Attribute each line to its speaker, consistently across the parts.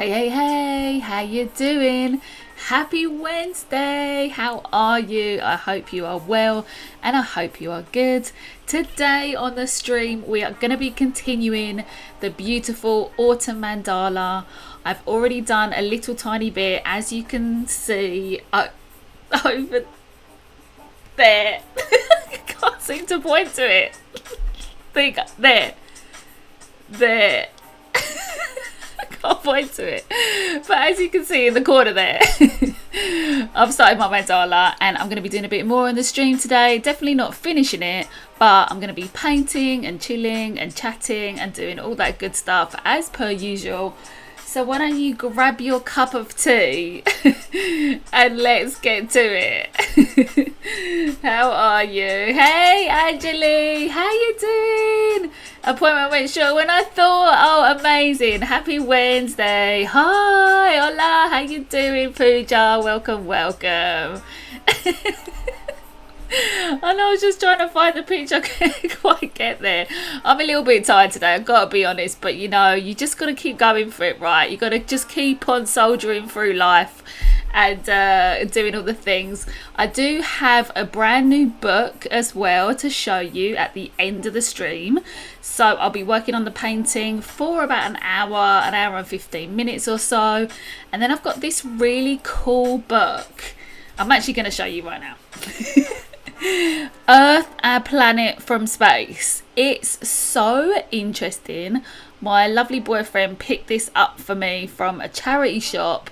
Speaker 1: Hey, how you doing? Happy Wednesday. How are you? I hope you are well and I hope you are good. Today on the stream we are going to be continuing the beautiful autumn mandala. I've already done a little tiny bit, as you can see over there. I can't seem to point to it. There. Can't point to it, but as you can see in the corner there, I've started my mandala and I'm going to be doing a bit more on the stream today. Definitely not finishing it, but I'm going to be painting and chilling and chatting and doing all that good stuff as per usual. So why don't you grab your cup of tea and let's get to it. How are you? Hey Angeli, how you doing? Appointment went short when I thought. Oh, amazing. Happy Wednesday. Hi, hola, how you doing, Pooja? Welcome. I know, I was just trying to find the picture. I can't quite get there. I'm a little bit tired today, I've got to be honest, but you know, you just got to keep going for it, right? You got to just keep on soldiering through life and doing all the things. I do have a brand new book as well to show you at the end of the stream. So I'll be working on the painting for about an hour and 15 minutes or so. And then I've got this really cool book. I'm actually going to show you right now. Earth, our planet from space. It's so interesting. My lovely boyfriend picked this up for me from a charity shop,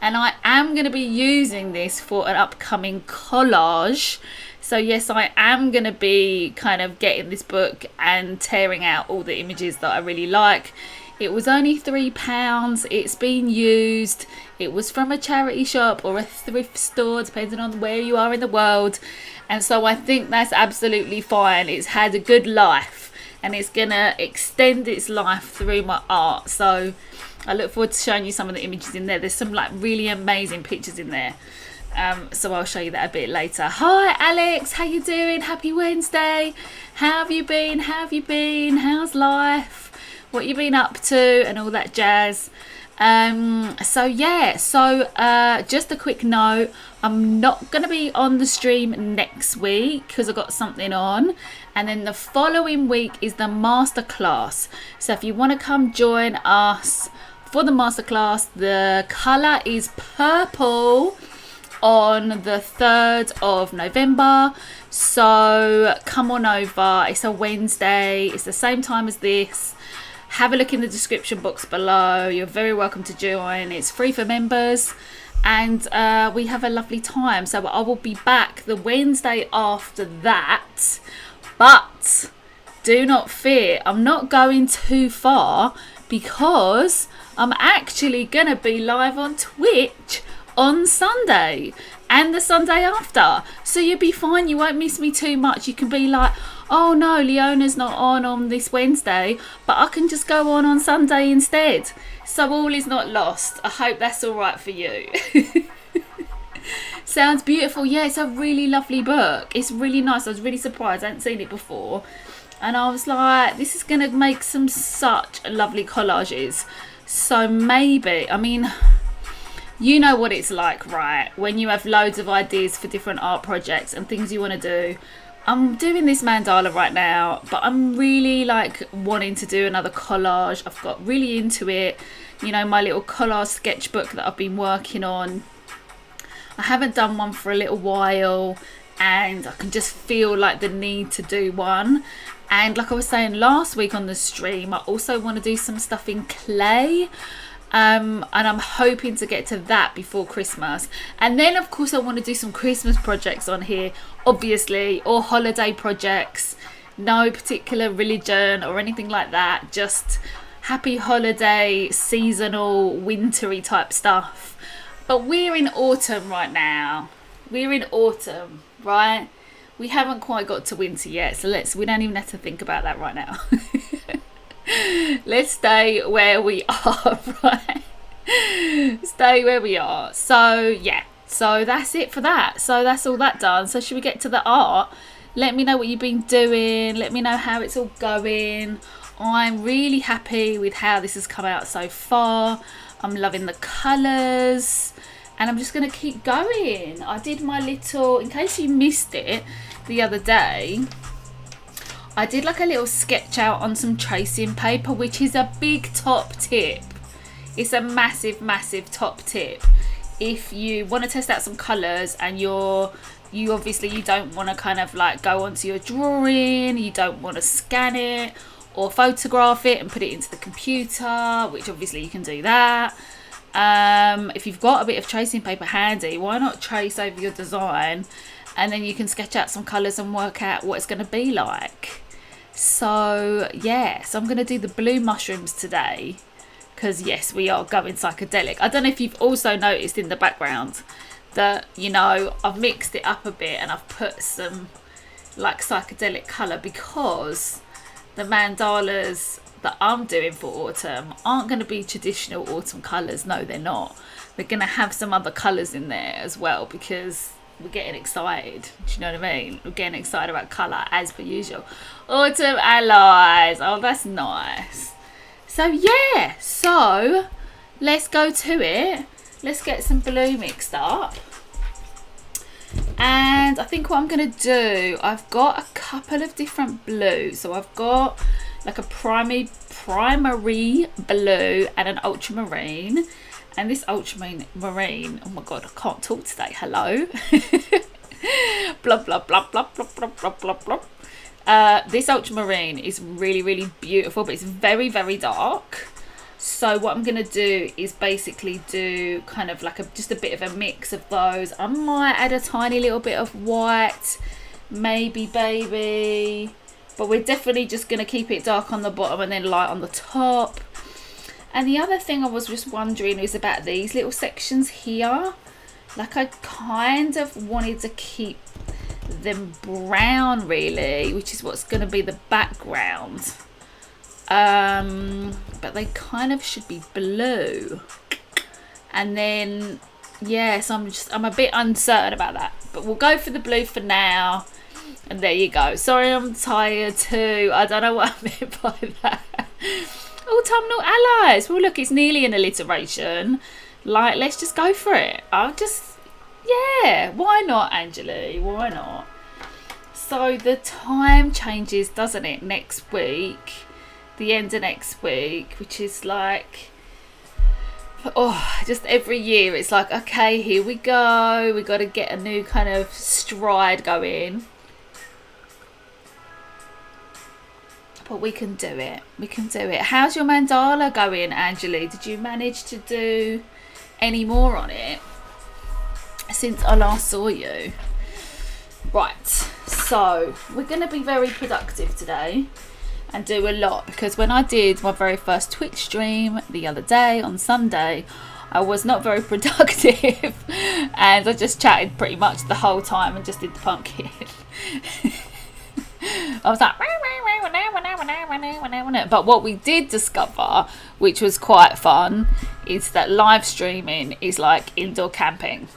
Speaker 1: and I am going to be using this for an upcoming collage. So yes, I am going to be kind of getting this book and tearing out all the images that I really like. It was only £3. It's been used. It was from a charity shop or a thrift store, depending on where you are in the world. And so I think that's absolutely fine. It's had a good life and it's going to extend its life through my art. So I look forward to showing you some of the images in there. There's some like really amazing pictures in there. So I'll show you that a bit later. Hi Alex, how you doing? Happy Wednesday. How have you been? How's life? What you been up to and all that jazz. Just a quick note, I'm not going to be on the stream next week because I've got something on, and then the following week is the masterclass. So if you want to come join us for the masterclass, the colour is purple on the 3rd of November. So come on over. It's a Wednesday. It's the same time as this. Have a look in the description box below. You're very welcome to join. It's free for members, and we have a lovely time. So I will be back the Wednesday after that, but do not fear, I'm not going too far because I'm actually gonna be live on Twitch on Sunday and the Sunday after, so you'll be fine. You won't miss me too much. You can be like, oh no, Leona's not on this Wednesday, but I can just go on Sunday instead. So all is not lost. I hope that's all right for you. Sounds beautiful. Yeah, it's a really lovely book. It's really nice. I was really surprised. I hadn't seen it before, and I was like, this is gonna make some such lovely collages. So maybe, I mean, you know what it's like, right? When you have loads of ideas for different art projects and things you want to do. I'm doing this mandala right now, but I'm really like wanting to do another collage. I've got really into it. You know, my little collage sketchbook that I've been working on. I haven't done one for a little while, and I can just feel like the need to do one. And like I was saying last week on the stream, I also want to do some stuff in clay. And I'm hoping to get to that before Christmas. And then of course I want to do some Christmas projects on here, obviously, or holiday projects. No particular religion or anything like that, just happy holiday, seasonal, wintry type stuff. But we're in autumn right now. We're in autumn, right? We haven't quite got to winter yet, so we don't even have to think about that right now. Let's stay where we are, right? Stay where we are. So yeah, so that's it for that. So that's all that done. So should we get to the art? Let me know what you've been doing. Let me know how it's all going. I'm really happy with how this has come out so far. I'm loving the colours, and I'm just going to keep going. I did my little, in case you missed it the other day, I did like a little sketch out on some tracing paper, which is a big top tip. It's a massive, massive top tip. If you want to test out some colours and you obviously you don't want to kind of like go onto your drawing, you don't want to scan it or photograph it and put it into the computer, which obviously you can do that. If you've got a bit of tracing paper handy, why not trace over your design, and then you can sketch out some colours and work out what it's going to be like. So yeah, so I'm going to do the blue mushrooms today, because yes, we are going psychedelic. I don't know if you've also noticed in the background that, you know, I've mixed it up a bit and I've put some like psychedelic colour, because the mandalas that I'm doing for autumn aren't going to be traditional autumn colours. No, they're not. They're going to have some other colours in there as well, because we're getting excited. Do you know what I mean? We're getting excited about colour as per usual. Autumn allies. Oh, that's nice. So yeah, so let's go to it. Let's get some blue mixed up. And I think what I'm going to do, I've got a couple of different blues. So I've got like a primary blue and an ultramarine. And this ultramarine, oh my god, I can't talk today. Hello. Blah, blah, blah, blah, blah, blah, blah, blah, blah. This ultramarine is really, really beautiful, but it's very, very dark. So what I'm going to do is basically do kind of like just a bit of a mix of those. I might add a tiny little bit of white, maybe baby, but we're definitely just going to keep it dark on the bottom and then light on the top. And the other thing I was just wondering is about these little sections here. Like I kind of wanted to keep them brown really, which is what's going to be the background. But they kind of should be blue. And then, yes, I'm a bit uncertain about that. But we'll go for the blue for now. And there you go. Sorry, I'm tired too. I don't know what I meant by that. Autumnal allies. Well, look, it's nearly an alliteration. Like, let's just go for it. Yeah, why not, Angeli? Why not? So the time changes, doesn't it, next week? The end of next week, which is like, just every year it's like, okay, here we go. We got to get a new kind of stride going. But we can do it. We can do it. How's your mandala going, Angeli? Did you manage to do any more on it since I last saw you? Right, so we're going to be very productive today and do a lot, because when I did my very first Twitch stream the other day on Sunday, I was not very productive and I just chatted pretty much the whole time and just did the pumpkin. I was like, but what we did discover, which was quite fun, is that live streaming is like indoor camping.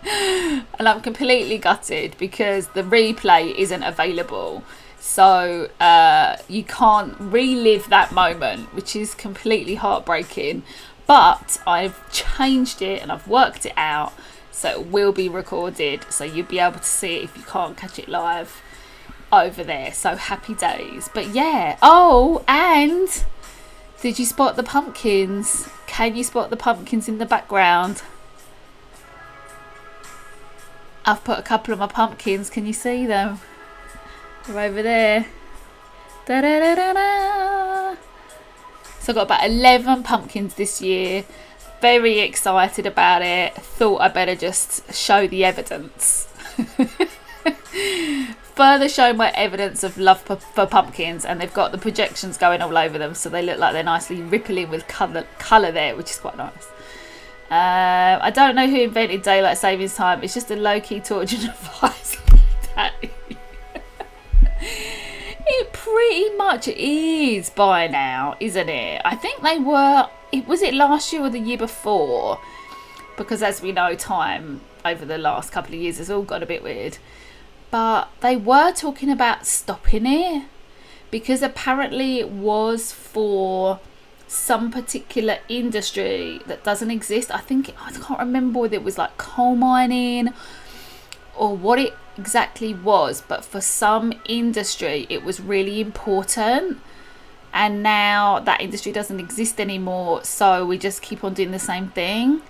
Speaker 1: And I'm completely gutted because the replay isn't available, so you can't relive that moment, which is completely heartbreaking. But I've changed it and I've worked it out, so it will be recorded, so you'll be able to see it if you can't catch it live over there. So happy days. But yeah, oh, and did you spot the pumpkins? Can you spot the pumpkins in the background? I've put a couple of my pumpkins. Can you see them? They're over there. Da, da, da, da, da. So I've got about 11 pumpkins this year. Very excited about it. Thought I better just show the evidence. Further show my evidence of love for pumpkins, and they've got the projections going all over them, so they look like they're nicely rippling with colour there, which is quite nice. I don't know who invented daylight savings time. It's just a low-key torture device. It pretty much is by now, isn't it? I think they were, was it last year or the year before? Because as we know, time over the last couple of years has all got a bit weird. But they were talking about stopping it, because apparently it was for some particular industry that doesn't exist. I can't remember whether it was like coal mining or what it exactly was, but for some industry it was really important, and now that industry doesn't exist anymore, so we just keep on doing the same thing.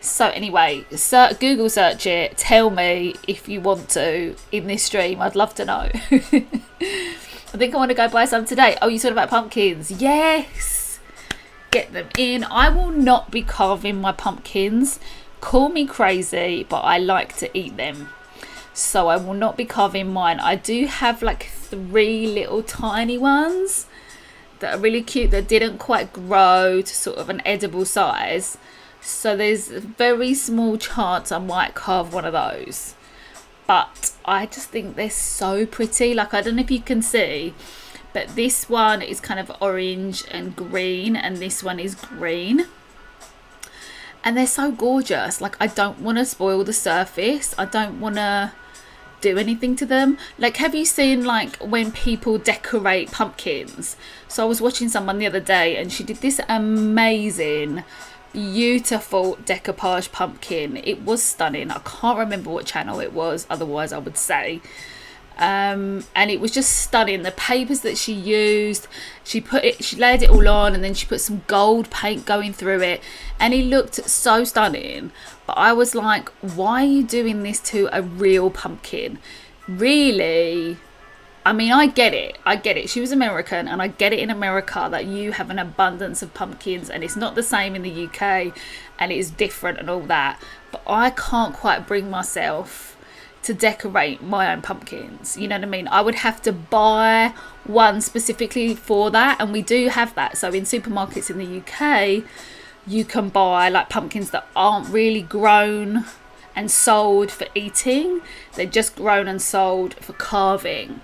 Speaker 1: So anyway, Google search it, tell me if you want to in this stream, I'd love to know. I think I want to go buy some today. Oh, you talking about pumpkins? Yes, get them in. I will not be carving my pumpkins, call me crazy, but I like to eat them, so I will not be carving mine. I do have like 3 little tiny ones that are really cute that didn't quite grow to sort of an edible size, so there's a very small chance I might carve one of those. But I just think they're so pretty. Like, I don't know if you can see, but this one is kind of orange and green, and this one is green, and they're so gorgeous. Like, I don't want to spoil the surface, I don't want to do anything to them. Like, have you seen like when people decorate pumpkins? So I was watching someone the other day and she did this amazing, beautiful decoupage pumpkin. It was stunning. I can't remember what channel it was, otherwise I would say. And it was just stunning. The papers that she used, she laid it all on, and then she put some gold paint going through it, and it looked so stunning. But I was like, why are you doing this to a real pumpkin? Really? I mean, I get it. She was American, and I get it in America that you have an abundance of pumpkins, and it's not the same in the UK, and it is different and all that. But I can't quite bring myself to decorate my own pumpkins, you know what I mean? I would have to buy one specifically for that, and we do have that. So in supermarkets in the UK, you can buy like pumpkins that aren't really grown and sold for eating. They're just grown and sold for carving.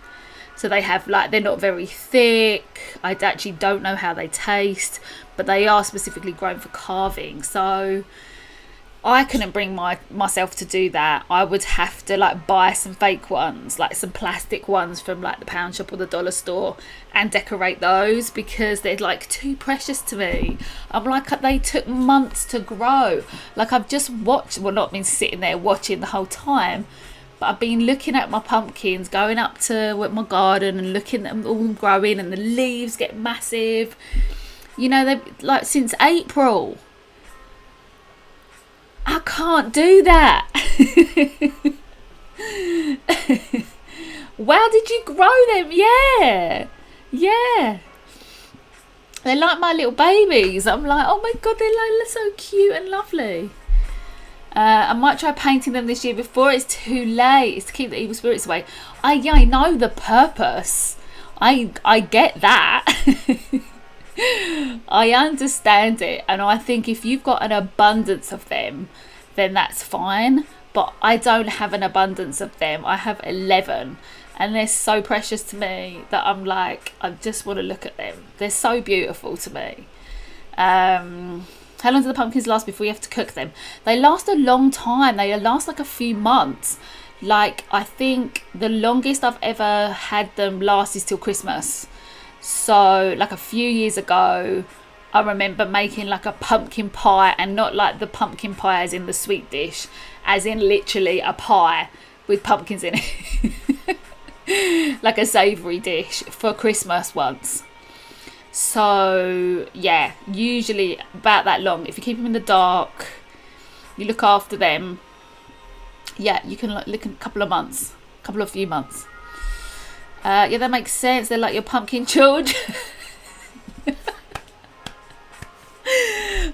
Speaker 1: So they have like, they're not very thick. I actually don't know how they taste, but they are specifically grown for carving. So I couldn't bring myself to do that. I would have to like buy some fake ones, like some plastic ones from like the pound shop or the dollar store, and decorate those, because they're like too precious to me. I'm like, they took months to grow. Like, I've just watched, well, not been sitting there watching the whole time, but I've been looking at my pumpkins, going up to my garden and looking at them all growing, and the leaves get massive. You know, they've like since April. I can't do that. Wow, did you grow them? Yeah. They're like my little babies. I'm like, oh my God, they're so cute and lovely. I might try painting them this year before it's too late. It's to keep the evil spirits away. I know the purpose. I get that. I understand it, and I think if you've got an abundance of them, then that's fine. But I don't have an abundance of them. I have 11, and they're so precious to me that I'm like, I just want to look at them. They're so beautiful to me. How long do the pumpkins last before you have to cook them? They last a long time. They last like a few months. Like, I think the longest I've ever had them last is till Christmas. So like a few years ago, I remember making like a pumpkin pie, and not like the pumpkin pie as in the sweet dish, as in literally a pie with pumpkins in it. Like a savoury dish for Christmas once. So yeah, usually about that long. If you keep them in the dark, you look after them, yeah, you can look in a couple of few months. Yeah, that makes sense. They're like your pumpkin children.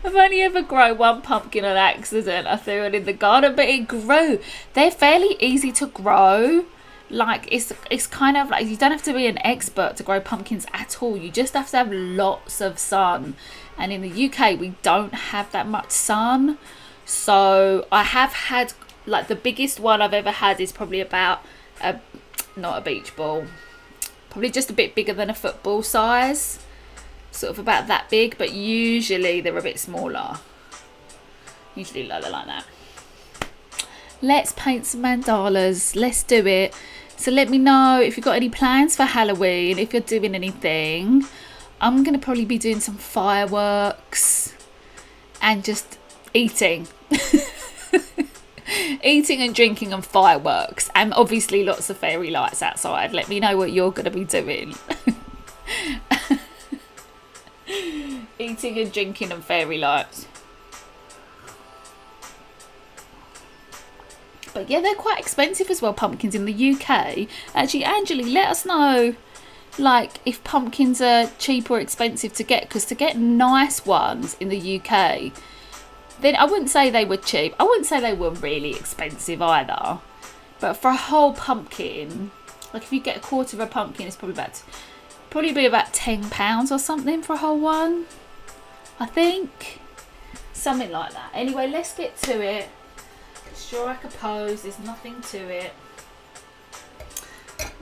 Speaker 1: I've only ever grown one pumpkin on accident. I threw it in the garden, but it grew. They're fairly easy to grow. Like, it's kind of like, you don't have to be an expert to grow pumpkins at all. You just have to have lots of sun. And in the UK, we don't have that much sun. So I have had, like, the biggest one I've ever had is probably about not a beach ball, probably just a bit bigger than a football size, sort of about that big, but usually they're a bit smaller. Usually they're like that. Let's paint some mandalas. Let's do it. So let me know if you've got any plans for Halloween, if you're doing anything. I'm going to probably be doing some fireworks and just eating. Eating and drinking and fireworks, and obviously lots of fairy lights outside. Let me know what you're going to be doing. Eating and drinking and fairy lights. But yeah, they're quite expensive as well, pumpkins in the UK. Actually, Angeli, let us know, like, if pumpkins are cheap or expensive to get, because to get nice ones in the UK, then I wouldn't say they were cheap. I wouldn't say they were really expensive either. But for a whole pumpkin, like if you get a quarter of a pumpkin, it's probably be about £10 or something for a whole one. I think. Something like that. Anyway, let's get to it. Strike a pose. There's nothing to it.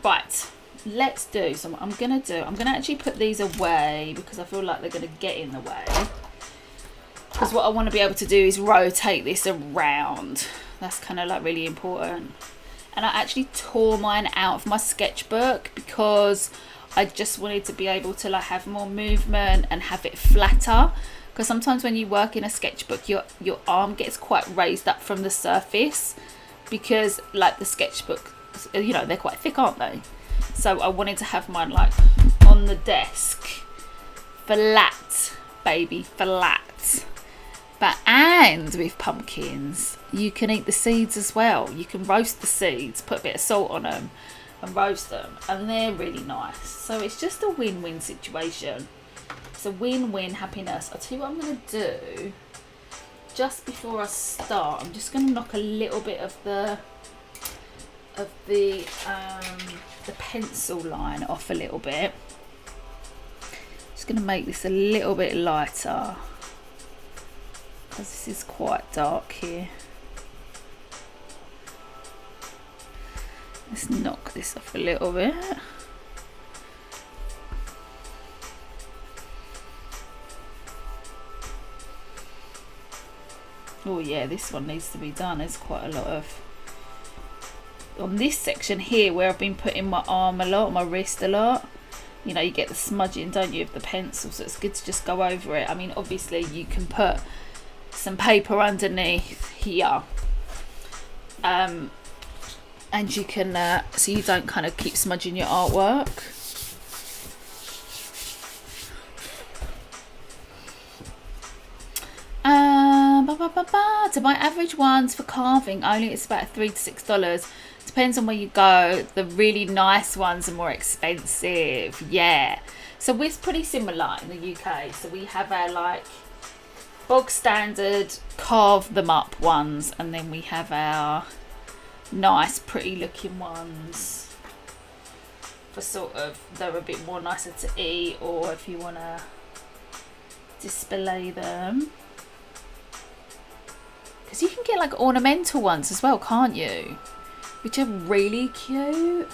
Speaker 1: Right. Let's do. So what I'm going to actually put these away because I feel like they're going to get in the way. Because what I want to be able to do is rotate this around. That's kind of like really important. And I actually tore mine out of my sketchbook because I just wanted to be able to like have more movement and have it flatter. Because sometimes when you work in a sketchbook, your arm gets quite raised up from the surface. Because like the sketchbook, you know, they're quite thick, aren't they? So I wanted to have mine like on the desk. Flat, baby, flat. And with pumpkins, you can eat the seeds as well. You can roast the seeds, put a bit of salt on them and roast them, and they're really nice. So it's just a win-win situation. It's a win-win happiness. I'll tell you what I'm going to do. Just before I start, I'm just going to knock a little bit of the pencil line off a little bit. Just going to make this a little bit lighter. Because this is quite dark here. Let's knock this off a little bit. Oh yeah, this one needs to be done. There's quite a lot of... On this section here where I've been putting my arm a lot, my wrist a lot, you know, you get the smudging, don't you, of the pencil, so it's good to just go over it. I mean, obviously you can put some paper underneath here, and you can so you don't kind of keep smudging your artwork. To buy average ones for carving only, it's about $3 to $6. Depends on where you go. The really nice ones are more expensive. Yeah, so we're pretty similar in the UK. So we have our like bog standard carve them up ones, and then we have our nice pretty looking ones for sort of, they're a bit more nicer to eat, or if you want to display them, because you can get like ornamental ones as well, can't you, which are really cute.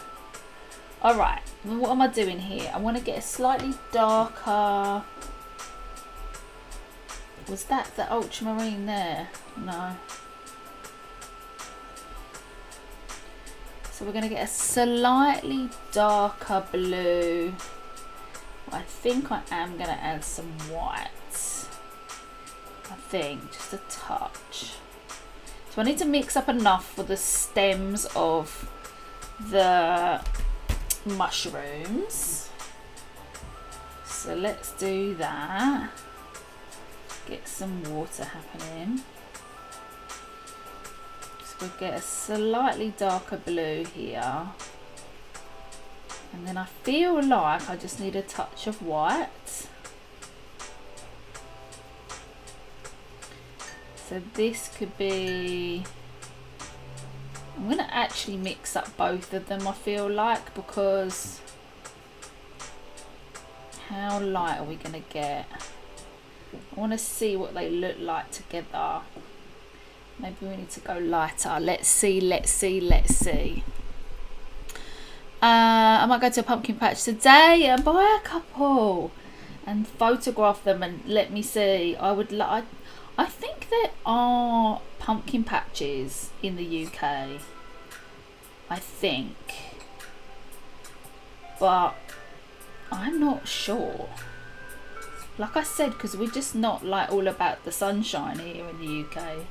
Speaker 1: All right, what am I doing here? I want to get a slightly darker... Was that the ultramarine there? No. So we're going to get a slightly darker blue. I think I am going to add some white. I think, just a touch. So I need to mix up enough for the stems of the mushrooms. So let's do that. Get some water happening. So we'll get a slightly darker blue here, and then I feel like I just need a touch of white. So this could be, I'm going to actually mix up both of them, I feel like, because how light are we going to get? I want to see what they look like together. Maybe we need to go lighter. Let's see. I might go to a pumpkin patch today and buy a couple and photograph them and let me see. I think there are pumpkin patches in the UK. I think. but I'm not sure. Like I said, because we're just not like all about the sunshine here in the UK.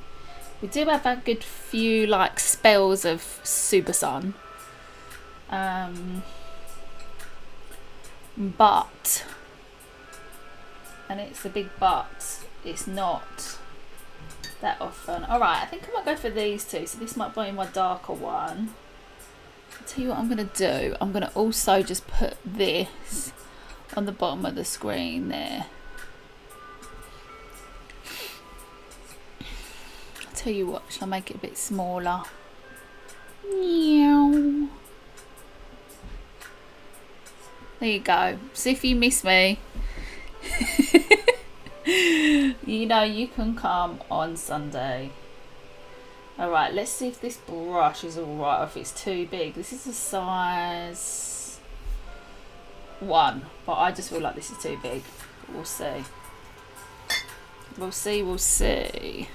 Speaker 1: We do have a good few like spells of super sun, but, and it's a big but, it's not that often. Alright, I think I might go for these two. So this might be my darker one. I'll tell you what I'm going to do. I'm going to also just put this on the bottom of the screen there. I'll tell you what, shall I make it a bit smaller? Meow. There you go. So if you miss me, you know you can come on Sunday. Alright, let's see if this brush is alright or if it's too big. This is a size 1, but I just feel like this is too big. We'll see. We'll see, we'll see.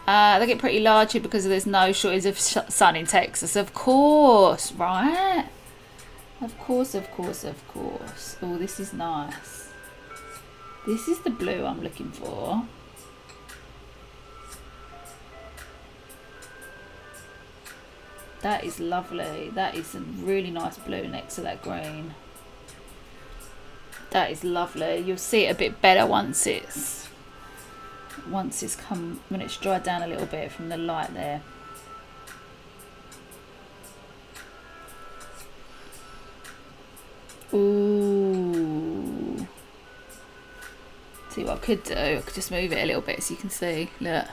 Speaker 1: They get pretty large here because there's no shortage of sun in Texas. Of course, right? Of course, of course, of course. Oh, this is nice. This is the blue I'm looking for. That is lovely. That is a really nice blue next to that green. That is lovely. You'll see it a bit better once it's come, when it's dried down a little bit from the light there. Ooh. See what I could do? I could just move it a little bit so you can see. Look.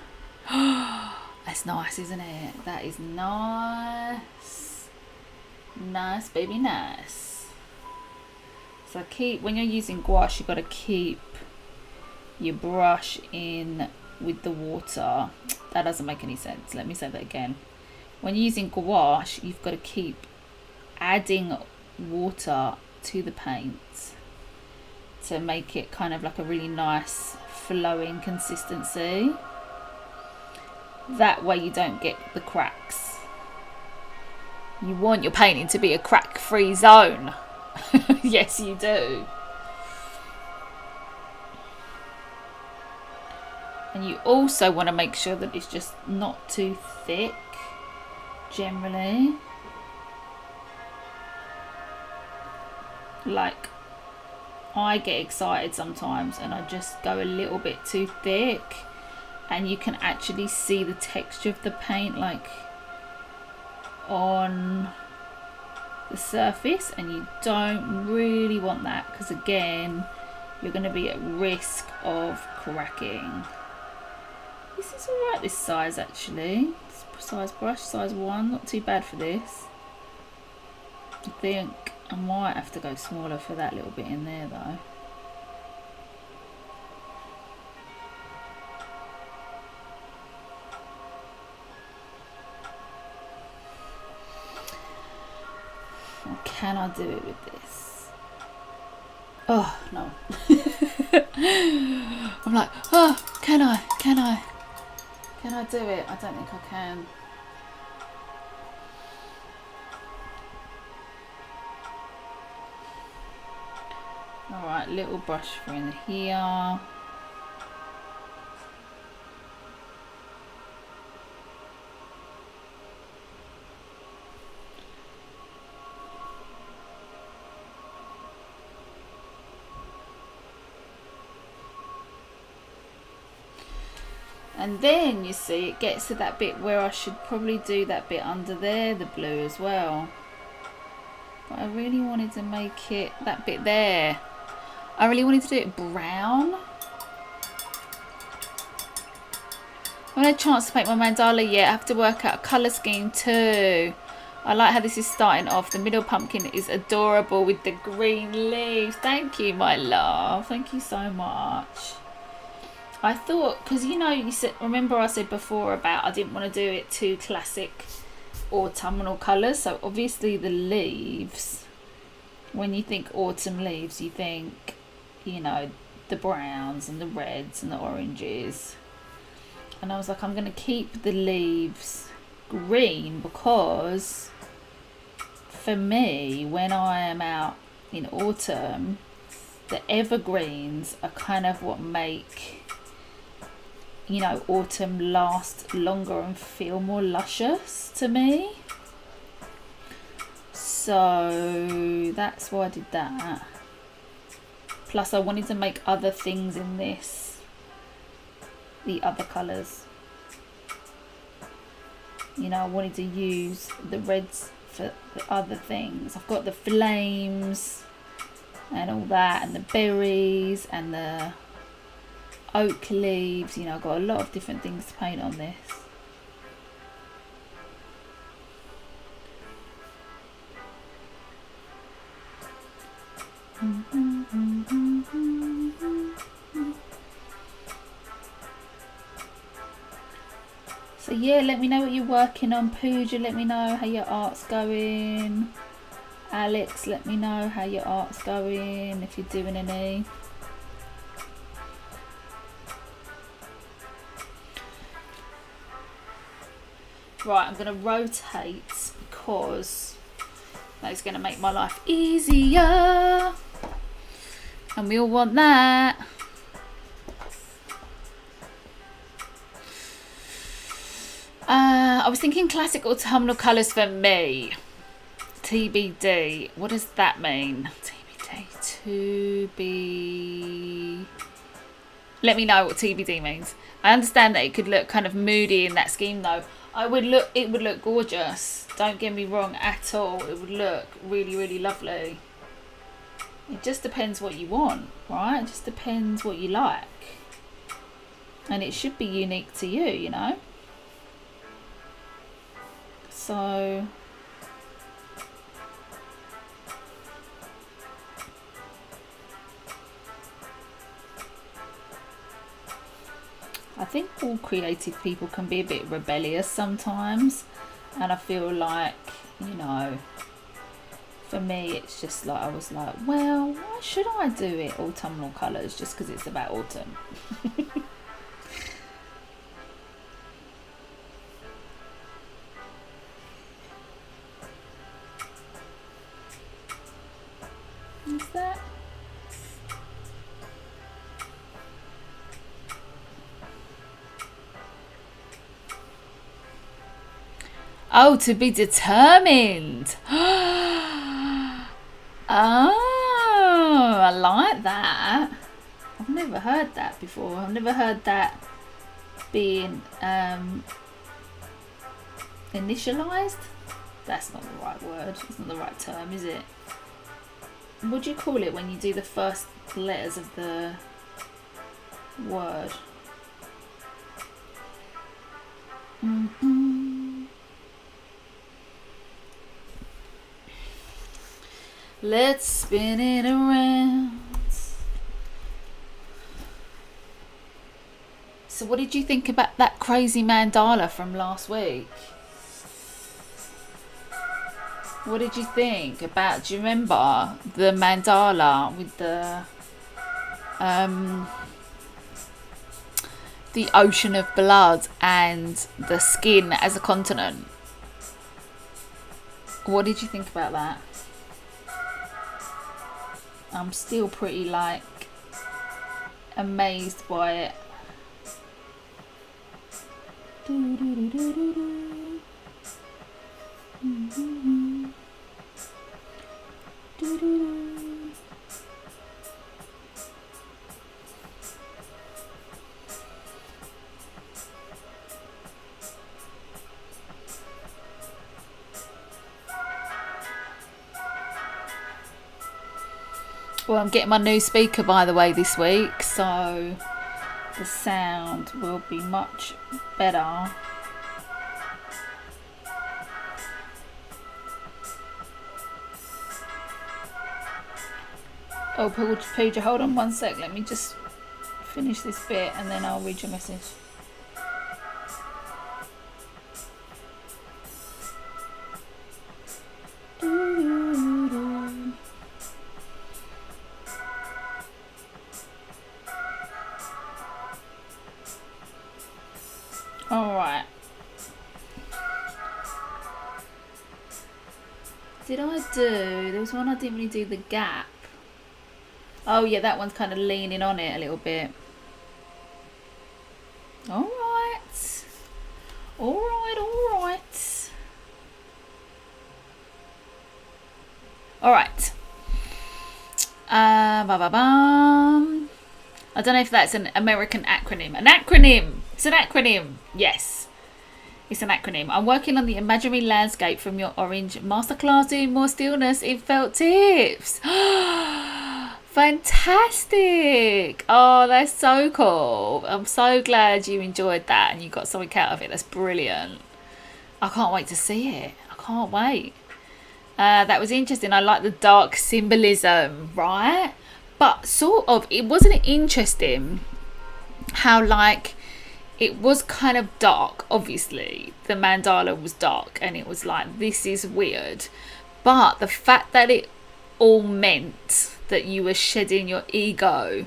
Speaker 1: That's nice, isn't it? That is nice. Nice, baby, nice. So when you're using gouache, you've got to keep your brush in with the water. That doesn't make any sense. Let me say that again. When you're using gouache, you've got to keep adding water to the paint to make it kind of like a really nice flowing consistency. That way you don't get the cracks. You want your painting to be a crack-free zone. Yes, you do. And you also want to make sure that it's just not too thick, generally. Like, I get excited sometimes and I just go a little bit too thick, and you can actually see the texture of the paint like on the surface, and you don't really want that because again you're going to be at risk of cracking. This is alright, this size actually. Size brush, size 1, not too bad for this. I think I might have to go smaller for that little bit in there though. Or can I do it with this? Oh no. I'm like, oh, can I do it? I don't think I can. Alright, little brush for in here. And then you see it gets to that bit where I should probably do that bit under there, the blue as well. But I really wanted to make it that bit there. I really wanted to do it brown. I haven't had a chance to make my mandala yet. I have to work out a colour scheme too. I like how this is starting off. The middle pumpkin is adorable with the green leaves. Thank you, my love. Thank you so much. I thought, because you know, you said, remember I said before about I didn't want to do it too classic autumnal colours. So obviously the leaves, when you think autumn leaves, you think, you know, the browns and the reds and the oranges. And I was like, I'm going to keep the leaves green because for me, when I am out in autumn, the evergreens are kind of what make, you know, autumn last longer and feel more luscious to me. So that's why I did that. Plus I wanted to make other things in this, the other colours. You know, I wanted to use the reds for the other things. I've got the flames and all that, and the berries and the oak leaves. You know, I've got a lot of different things to paint on this. So yeah, let me know what you're working on. Pooja, let me know how your art's going. Alex, let me know how your art's going, if you're doing any. Right, I'm going to rotate because that's going to make my life easier. And we all want that. I was thinking classic autumnal colours for me. TBD. What does that mean? TBD. To be... Let me know what TBD means. I understand that it could look kind of moody in that scheme though. It would look gorgeous. Don't get me wrong at all. It would look really, really lovely. It just depends what you want, right? It just depends what you like. And it should be unique to you, you know? So... I think all creative people can be a bit rebellious sometimes, and I feel like, you know, for me it's just like, I was like, well, why should I do it autumnal colours just because it's about autumn? Is that? Oh, to be determined. Oh, I like that. I've never heard that before. I've never heard that being initialized. That's not the right word. It's not the right term, is it? What do you call it when you do the first letters of the word? Let's spin it around. So what did you think about that crazy mandala from last week? What did you think about, do you remember the mandala with the ocean of blood and the skin as a continent? What did you think about that? I'm still pretty like amazed by it. Well, I'm getting my new speaker, by the way, this week, so the sound will be much better. Oh, Pooja, hold on one sec. Let me just finish this bit and then I'll read your message. Alright. did I do? There was one I didn't really do the gap. Oh yeah, that one's kind of leaning on it a little bit. Alright. Alright. Alright. I don't know if that's an American acronym. An acronym! It's an acronym! Yes. It's an acronym. I'm working on the imaginary landscape from your orange masterclass, doing more stillness in felt tips. Fantastic! Oh, that's so cool. I'm so glad you enjoyed that and you got something out of it. That's brilliant. I can't wait to see it. I can't wait. That was interesting. I like the dark symbolism, right? But sort of, it wasn't interesting how, like, it was kind of dark, obviously. The mandala was dark and it was like, this is weird. But the fact that it all meant that you were shedding your ego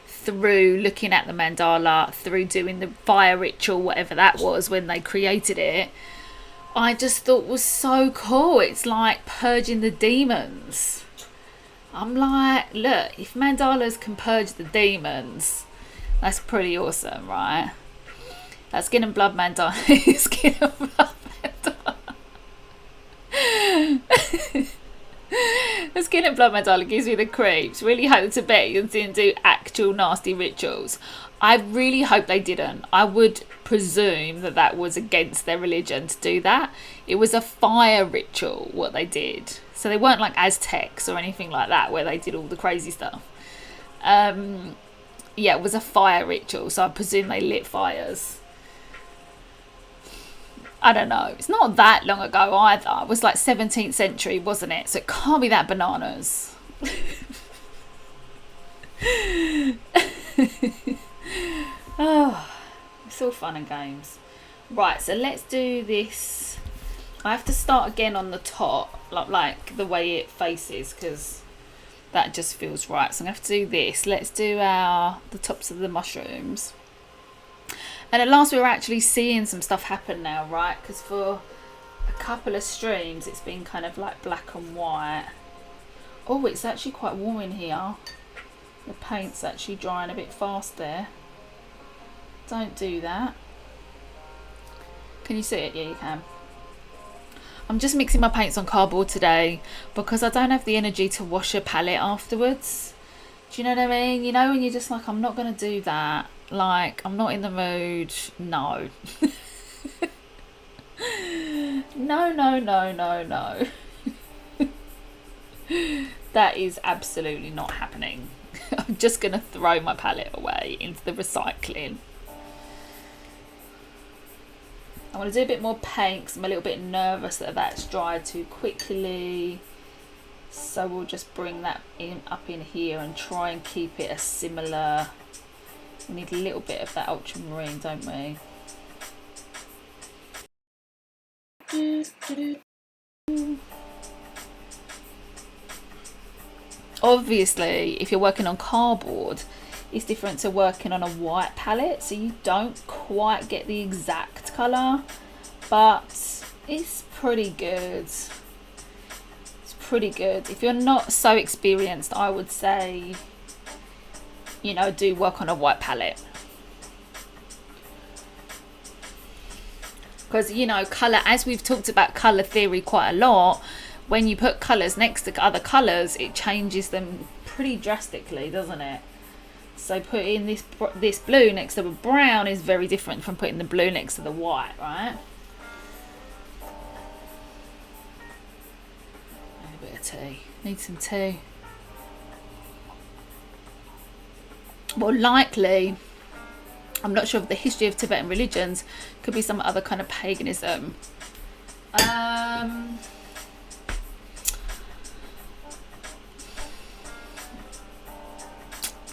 Speaker 1: through looking at the mandala, through doing the fire ritual, whatever that was when they created it, I just thought was so cool. It's like purging the demons. I'm like, look, if mandalas can purge the demons, that's pretty awesome, right? That skin and blood mandala. Skin and blood mandala. The skin and blood mandala gives me the creeps. Really hope the Tibetans didn't do actual nasty rituals. I really hope they didn't. I would presume that that was against their religion to do that. It was a fire ritual, what they did. So they weren't like Aztecs or anything like that, where they did all the crazy stuff. Yeah, it was a fire ritual, so I presume they lit fires. I don't know. It's not that long ago either. It was like 17th century, wasn't it? So it can't be that bananas. Oh, it's all fun and games. Right, so let's do this. I have to start again on the top, like the way it faces, because that just feels right. So I'm going to have to do this. Let's do the tops of the mushrooms. And at last we were actually seeing some stuff happen now, right? Because for a couple of streams it's been kind of like black and white. Oh, it's actually quite warm in here. The paint's actually drying a bit fast there. Don't do that. Can you see it? Yeah, you can. I'm just mixing my paints on cardboard today because I don't have the energy to wash a palette afterwards. Do you know what I mean? You know, when you're just like, I'm not going to do that. Like, I'm not in the mood. No. No. That is absolutely not happening. I'm just going to throw my palette away into the recycling. I want to do a bit more paint because I'm a little bit nervous that that's dried too quickly. So we'll just bring that up in here and try and keep it a similar. We need a little bit of that ultramarine, don't we? Obviously, if you're working on cardboard, it's different to working on a white palette, so you don't quite get the exact colour, but it's pretty good. It's pretty good. If you're not so experienced, I would say, you know, do work on a white palette. Because, you know, colour, as we've talked about colour theory quite a lot, when you put colours next to other colours, it changes them pretty drastically, doesn't it? So putting this blue next to a brown is very different from putting the blue next to the white, right? A bit of tea. Need some tea. Well, likely, I'm not sure of the history of Tibetan religions. Could be some other kind of paganism.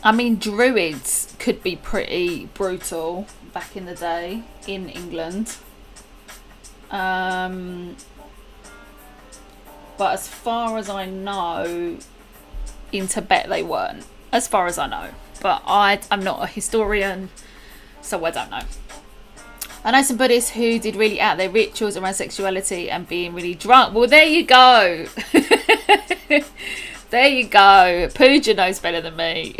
Speaker 1: I mean, druids could be pretty brutal back in the day in England. But as far as I know, in Tibet they weren't. As far as I know. But I'm not a historian, so I don't know. I know some Buddhists who did really out their rituals around sexuality and being really drunk. Well, there you go. There you go. Pooja knows better than me.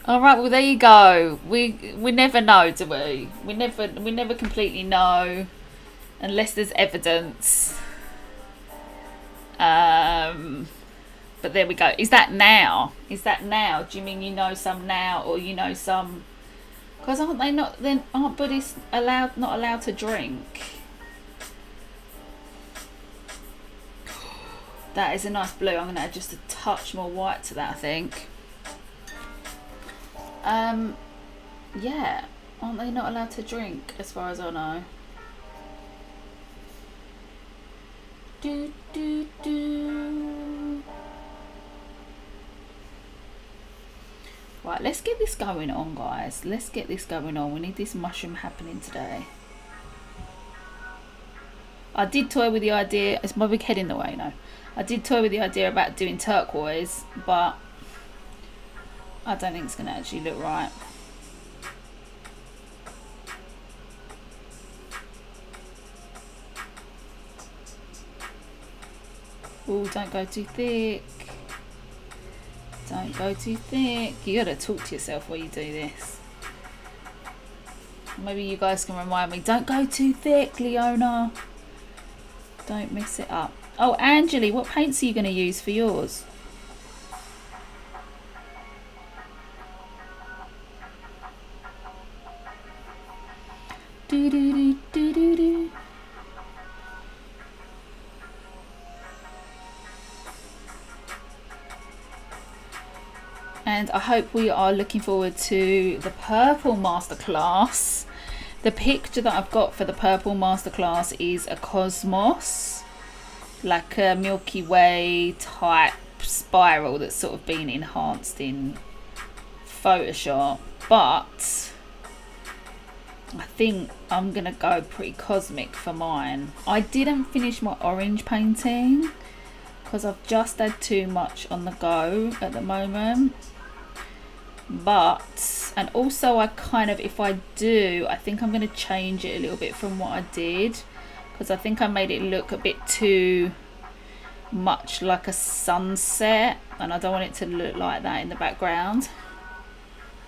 Speaker 1: All right, well there you go. We never know, do we? We never completely know unless there's evidence. But there we go. Is that now? Is that now? Do you mean you know some now, or you know some? Because aren't Buddhists not allowed to drink? That is a nice blue. I'm gonna add just a touch more white to that, I think. Yeah, aren't they not allowed to drink as far as I know? Right, let's get this going on, guys. Let's get this going on. We need this mushroom happening today. I did toy with the idea. Is my big head in the way? No. I did toy with the idea about doing turquoise, but I don't think it's going to actually look right. Oh, don't go too thick. Don't go too thick. You gotta talk to yourself while you do this. Maybe you guys can remind me. Don't go too thick, Leona. Don't mess it up. Oh, Angeli, what paints are you going to use for yours? Do do do do do do. And I hope we are looking forward to the purple masterclass. The picture that I've got for the purple masterclass is a cosmos, like a Milky Way type spiral that's sort of been enhanced in Photoshop. But I think I'm gonna go pretty cosmic for mine. I didn't finish my orange painting because I've just had too much on the go at the moment. But, and also I kind of, if I do, I think I'm going to change it a little bit from what I did, because I think I made it look a bit too much like a sunset, and I don't want it to look like that in the background.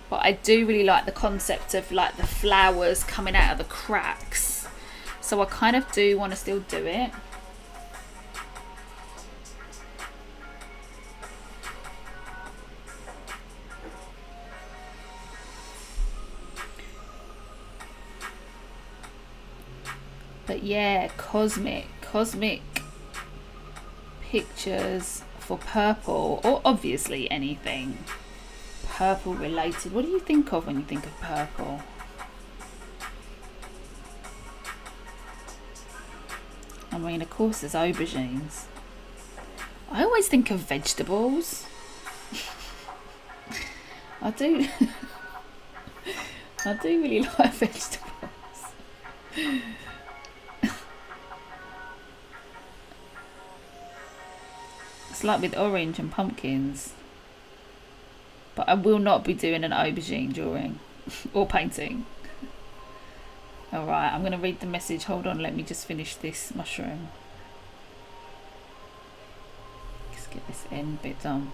Speaker 1: But I do really like the concept of like the flowers coming out of the cracks, so I kind of do want to still do it. But yeah, cosmic pictures for purple, or obviously anything purple related. What do you think of when you think of purple? I mean, of course there's aubergines. I always think of vegetables. I do I do really like vegetables. It's like with orange and pumpkins. But I will not be doing an aubergine drawing or painting. Alright, I'm going to read the message. Hold on, let me just finish this mushroom. Let's get this end bit done.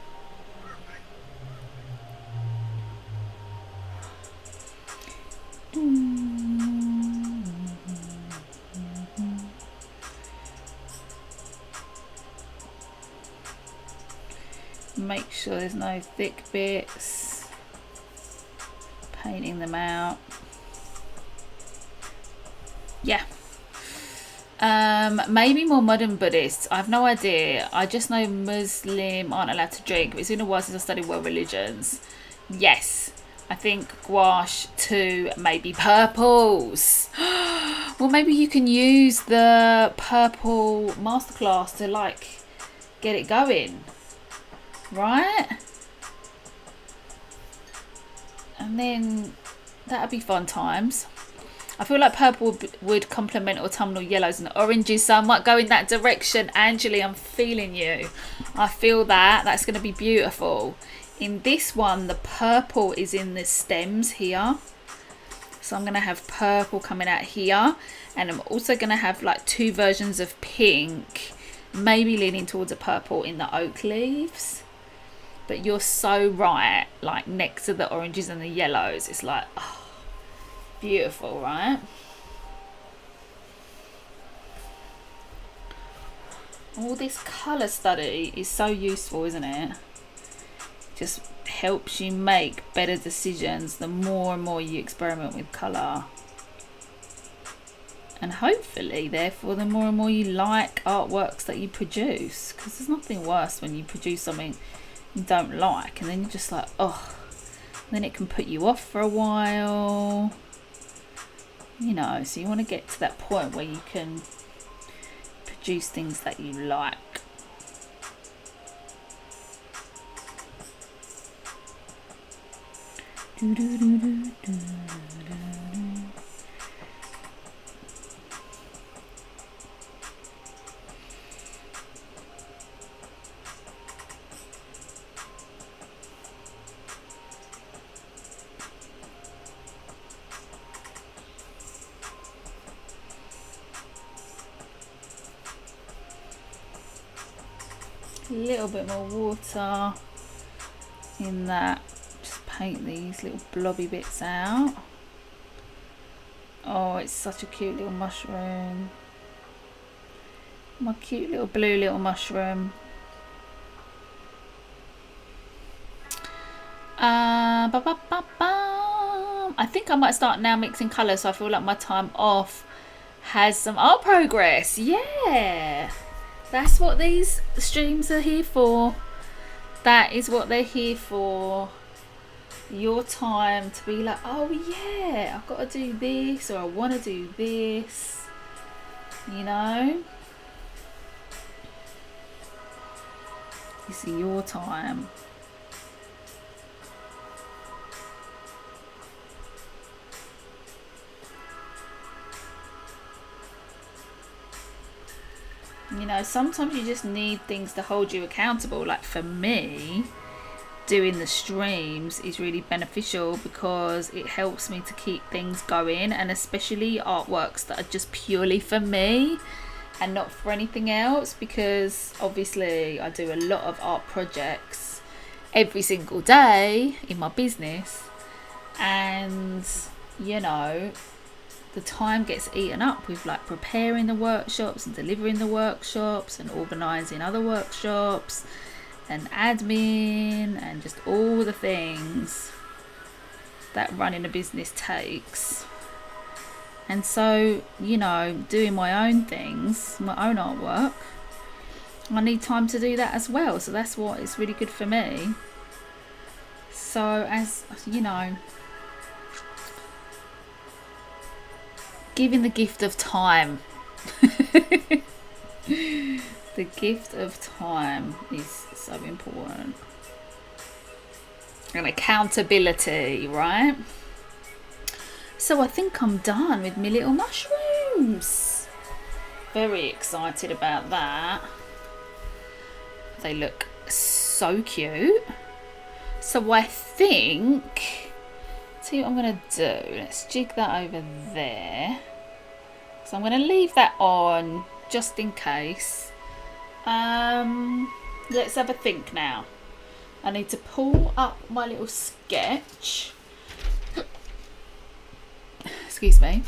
Speaker 1: Make sure there's no thick bits. Painting them out. Yeah. Maybe more modern Buddhists. I have no idea. I just know Muslim aren't allowed to drink. But it's been a while since I studied world religions. Yes. I think gouache too, maybe purples. Well, maybe you can use the purple masterclass to like get it going. Right? And then that'd be fun times. I feel like purple would complement autumnal yellows and oranges, so I might go in that direction. Angeli, I'm feeling you. I feel that. That's going to be beautiful In this one, the purple is in the stems here. So I'm going to have purple coming out here. And I'm also going to have like 2 versions of pink, maybe leaning towards a purple in the oak leaves. But you're so right, like next to the oranges and the yellows, it's like, oh, beautiful, right? All this colour study is so useful, isn't it? Just helps you make better decisions the more and more you experiment with colour. And hopefully, therefore, the more and more you like artworks that you produce. Because there's nothing worse when you produce something you don't like and then you're just like, oh, then it can put you off for a while. You know, so you want to get to that point where you can produce things that you like. A little bit more water in that. Just paint these little blobby bits out. Oh, it's such a cute little mushroom. My cute little blue little mushroom. I think I might start now mixing colours, so I feel like my time off has some art progress. Yeah, that's what these streams are here for. That is what they're here for. Your time to be like, oh yeah, I've got to do this, or I want to do this, you know. This is your time. You know, sometimes you just need things to hold you accountable. Like for me, doing the streams is really beneficial because it helps me to keep things going, and especially artworks that are just purely for me and not for anything else, because obviously I do a lot of art projects every single day in my business, and you know, the time gets eaten up with like preparing the workshops and delivering the workshops and organising other workshops and admin and just all the things that running a business takes. And so, you know, doing my own things, my own artwork, I need time to do that as well. So that's what is really good for me. So as you know, giving the gift of time. The gift of time is so important. And accountability, right? So I think I'm done with my little mushrooms. Very excited about that. They look so cute. So I think, see what I'm going to do. Let's jig that over there. So I'm going to leave that on just in case. Let's have a think now. I need to pull up my little sketch. Excuse me.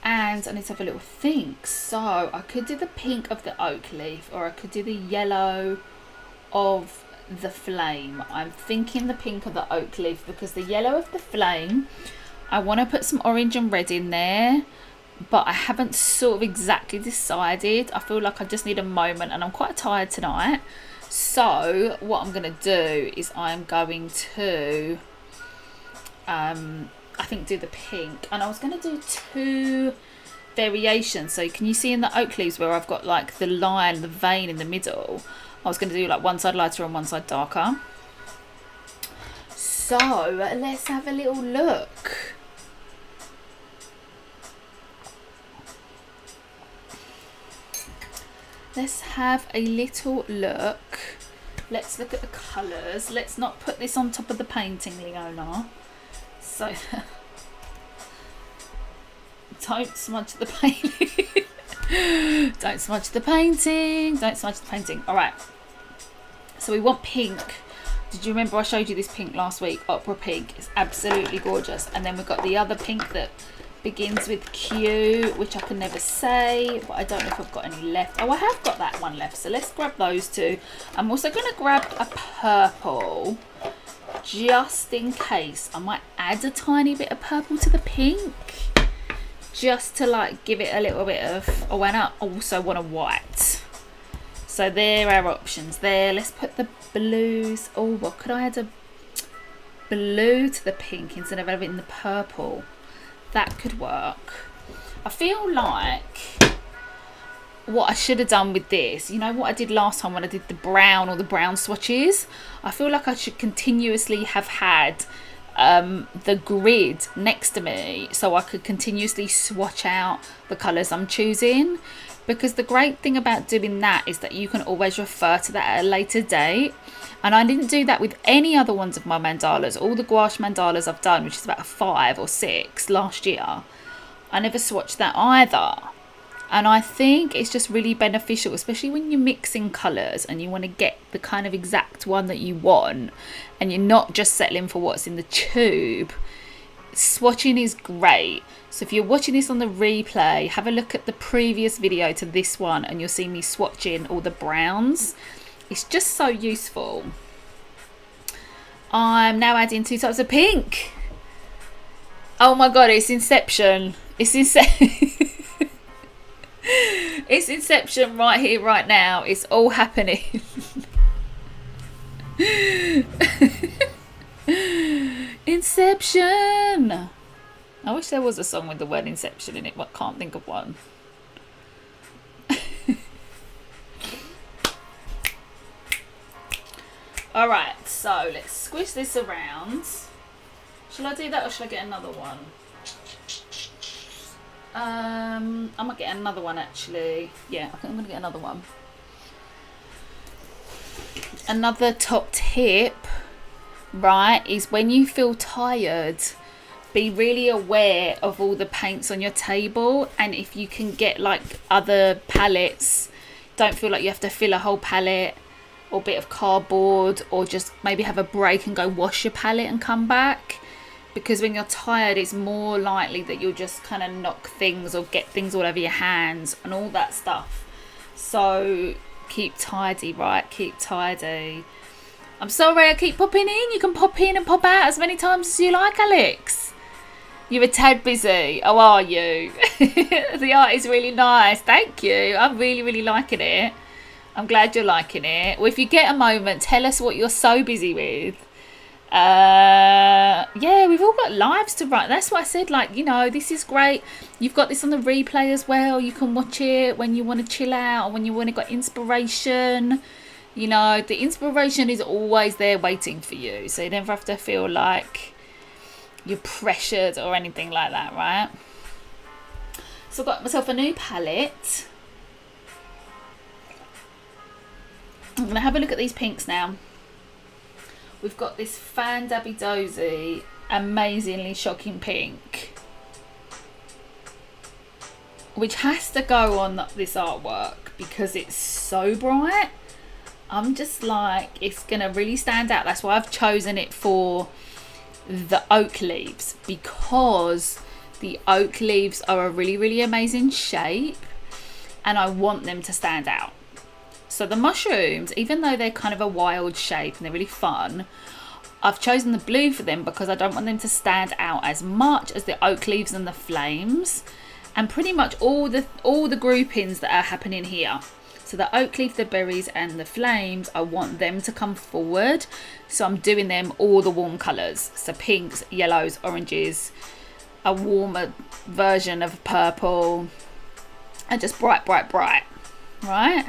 Speaker 1: And I need to have a little think. So I could do the pink of the oak leaf, or I could do the yellow of the flame. I'm thinking the pink of the oak leaf, because the yellow of the flame, I want to put some orange and red in there, but I haven't sort of exactly decided. I feel like I just need a moment, and I'm quite tired tonight. So what I'm going to do is I'm going to I think do the pink, and I was going to do 2 variations. So can you see in the oak leaves where I've got like the line, the vein in the middle? I was going to do like one side lighter and one side darker. So let's have a little look. Let's have a little look let's look at the colours. Let's not put this on top of the painting, Leona. So, don't smudge the painting. Don't smudge the painting. Don't smudge the painting. All right. So we want pink. Did you remember I showed you this pink last week? Opera pink. It's absolutely gorgeous. And then we've got the other pink that begins with Q, which I can never say, but I don't know if I've got any left. Oh, I have got that one left. So let's grab those two. I'm also going to grab a purple, just in case. I might add a tiny bit of purple to the pink, just to like give it a little bit of, oh, and I also want a white. So there are our options there. Let's put the blues. Oh, what could I add a blue to the pink instead of having the purple? That could work. I feel like what I should have done with this, you know what I did last time when I did the brown or the brown swatches? I feel like I should continuously have had the grid next to me so I could continuously swatch out the colours I'm choosing. Because the great thing about doing that is that you can always refer to that at a later date. And I didn't do that with any other ones of my mandalas. All the gouache mandalas I've done, which is about 5 or 6 last year, I never swatched that either. And I think it's just really beneficial, especially when you're mixing colours and you want to get the kind of exact one that you want and you're not just settling for what's in the tube. Swatching is great. So if you're watching this on the replay, have a look at the previous video to this one and you'll see me swatching all the browns. It's just so useful. I'm now adding 2 types of pink. Oh my god, it's Inception. It's It's Inception right here, right now. It's all happening. Inception. I wish there was a song with the word Inception in it, but can't think of one. Alright, so let's squish this around. Shall I do that or shall I get another one? I might get another one actually. Yeah, I think I'm going to get another one. Another top tip, right, is when you feel tired, be really aware of all the paints on your table, and if you can get like other palettes, don't feel like you have to fill a whole palette or bit of cardboard, or just maybe have a break and go wash your palette and come back, because when you're tired it's more likely that you'll just kind of knock things or get things all over your hands and all that stuff. So keep tidy, right? Keep tidy. I'm sorry I keep popping in. You can pop in and pop out as many times as you like, Alex. You're a tad busy. How are you? The art is really nice. Thank you. I'm really, really liking it. I'm glad you're liking it. Well, if you get a moment, tell us what you're so busy with. Yeah, we've all got lives to run. That's what I said, like, you know, this is great. You've got this on the replay as well. You can watch it when you want to chill out or when you want to get inspiration. You know, the inspiration is always there waiting for you, so you never have to feel like you're pressured or anything like that, right? So I got myself a new palette. I'm going to have a look at these pinks now. We've got this Fan Dabby Dozy, amazingly shocking pink, which has to go on this artwork because it's so bright. I'm just like, it's going to really stand out. That's why I've chosen it for the oak leaves, because the oak leaves are a really, really amazing shape and I want them to stand out. So the mushrooms, even though they're kind of a wild shape and they're really fun, I've chosen the blue for them because I don't want them to stand out as much as the oak leaves and the flames, and pretty much all the groupings that are happening here. So the oak leaf, the berries and the flames, I want them to come forward. So I'm doing them all the warm colours. So pinks, yellows, oranges, a warmer version of purple, and just bright, bright, bright, right?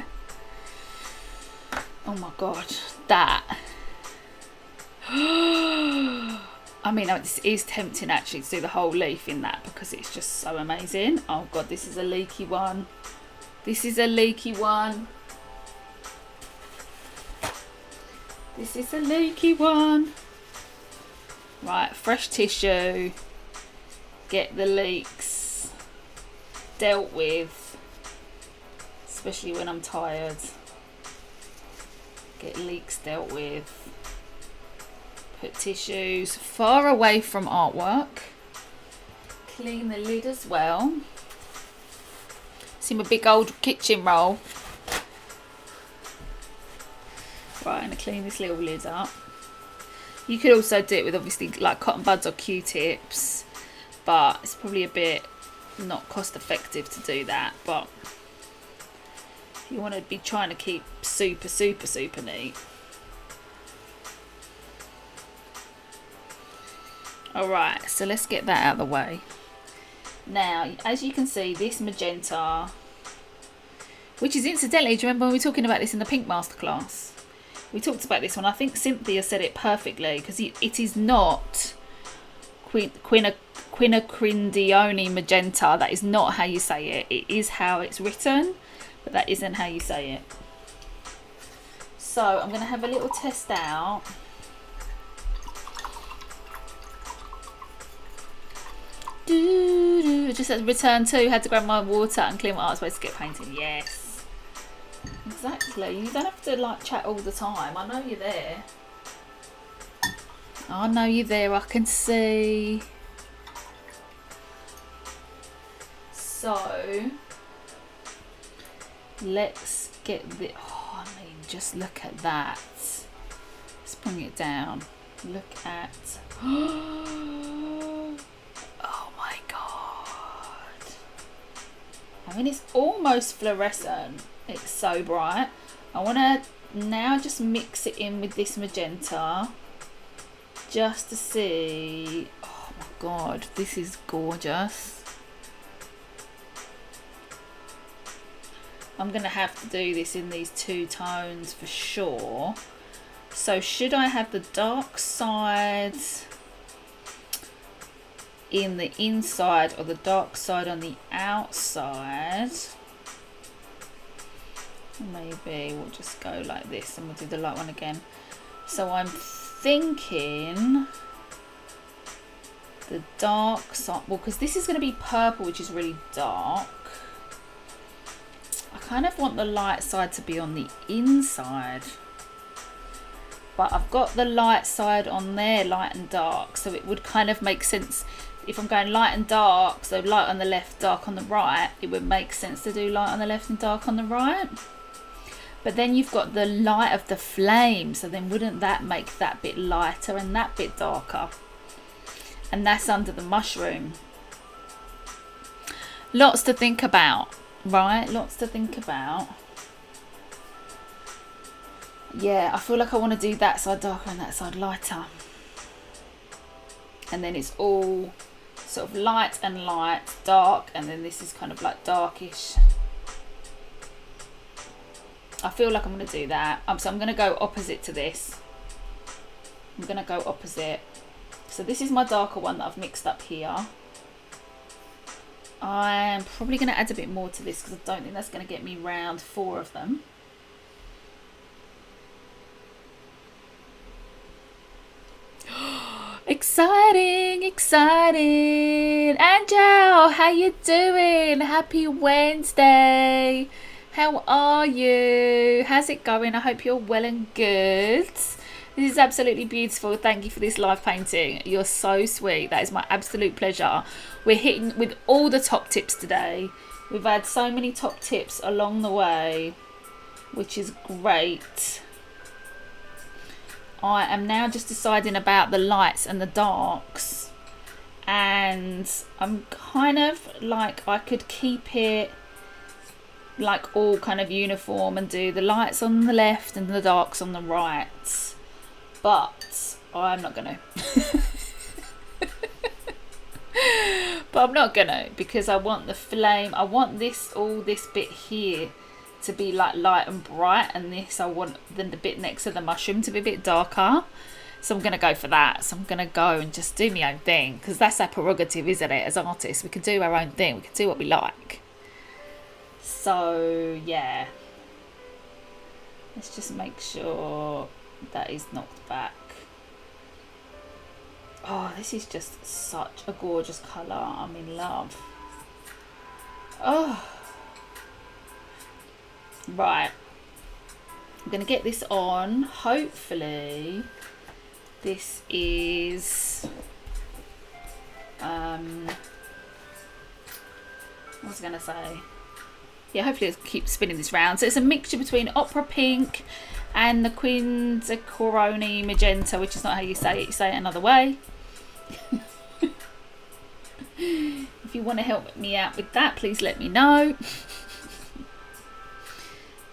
Speaker 1: Oh my god, that. I mean, it is tempting actually to do the whole leaf in that because it's just so amazing. Oh god, this is a leaky one. This is a leaky one. This is a leaky one. Right, fresh tissue. Get the leaks dealt with, especially when I'm tired. Get leaks dealt with. Put tissues far away from artwork. Clean the lid as well. See my big old kitchen roll. Right, I'm going to clean this little lid up. You could also do it with obviously like cotton buds or Q-tips, but it's probably a bit not cost effective to do that. But if you want to be trying to keep super neat. Alright, so let's get that out of the way. Now, as you can see, this magenta, which is incidentally, do you remember when we were talking about this in the pink masterclass? We talked about this one. I think Cynthia said it perfectly, because it is not quinacridone magenta. That is not how you say it. It is how it's written, but that isn't how you say it. So I'm going to have a little test out. Just at return 2, had to grab my water and clean my art space to get painting. Yes, exactly. You don't have to like chat all the time. I know you're there. I know you're there. I can see. So let's get the. Oh, I mean, just look at that. Let's bring it down. Look at. Oh my god. I mean, it's almost fluorescent. It's so bright. I want to now just mix it in with this magenta just to see. Oh my god, this is gorgeous. I'm going to have to do this in these 2 tones for sure. So should I have the dark side in the inside or the dark side on the outside? Maybe we'll just go like this and we'll do the light one again. So I'm thinking the dark side, well, because this is going to be purple, which is really dark. I kind of want the light side to be on the inside, but I've got the light side on there, light and dark, so it would kind of make sense if I'm going light and dark, so light on the left, dark on the right. It would make sense to do light on the left and dark on the right. But then you've got the light of the flame, so then wouldn't that make that bit lighter and that bit darker? And that's under the mushroom. Lots to think about, right? Lots to think about. Yeah, I feel like I want to do that side darker and that side lighter. And then it's all sort of light and light, dark, and then this is kind of like darkish. I feel like I'm going to do that. So I'm going to go opposite to this. I'm going to go opposite. So this is my darker one that I've mixed up here. I'm probably going to add a bit more to this because I don't think that's going to get me round 4 of them. Exciting, exciting. Angel, how you doing? Happy Wednesday. How are you? How's it going? I hope you're well and good. This is absolutely beautiful. Thank you for this live painting. You're so sweet. That is my absolute pleasure. We're hitting with all the top tips today. We've had so many top tips along the way, which is great. I am now just deciding about the lights and the darks, and I'm kind of like, I could keep it like all kind of uniform and do the lights on the left and the darks on the right, but I'm not gonna. But I'm not gonna, because I want the flame, I want this, all this bit here to be like light and bright, and this I want the bit next to the mushroom to be a bit darker. So I'm going to go for that. So I'm going to go and just do my own thing, because that's our prerogative, isn't it? As artists, we can do our own thing. We can do what we like. So yeah, let's just make sure that is knocked back. Oh, this is just such a gorgeous colour. I'm in love. Oh, right. I'm going to get this on. Hopefully, this is... what was I going to say? Yeah, hopefully it'll keep spinning this round. So it's a mixture between Opera Pink and the Quinzacoroni Magenta, which is not how you say it. You say it another way. If you want to help me out with that, please let me know.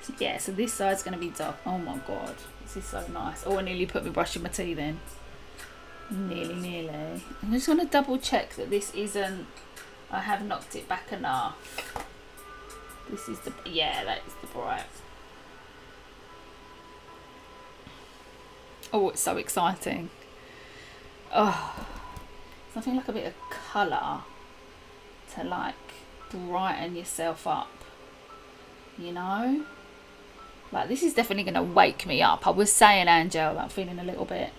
Speaker 1: So yeah, so this side's going to be dark. Oh my god, this is so nice. Oh, I nearly put me brushing my teeth in. Nearly. I'm just going to double check that this isn't... I have knocked it back enough. This is the... Yeah, that is the bright. Oh, it's so exciting. Oh, something like a bit of colour to like brighten yourself up, you know? Like, this is definitely going to wake me up. I was saying, Angel, I'm feeling a little bit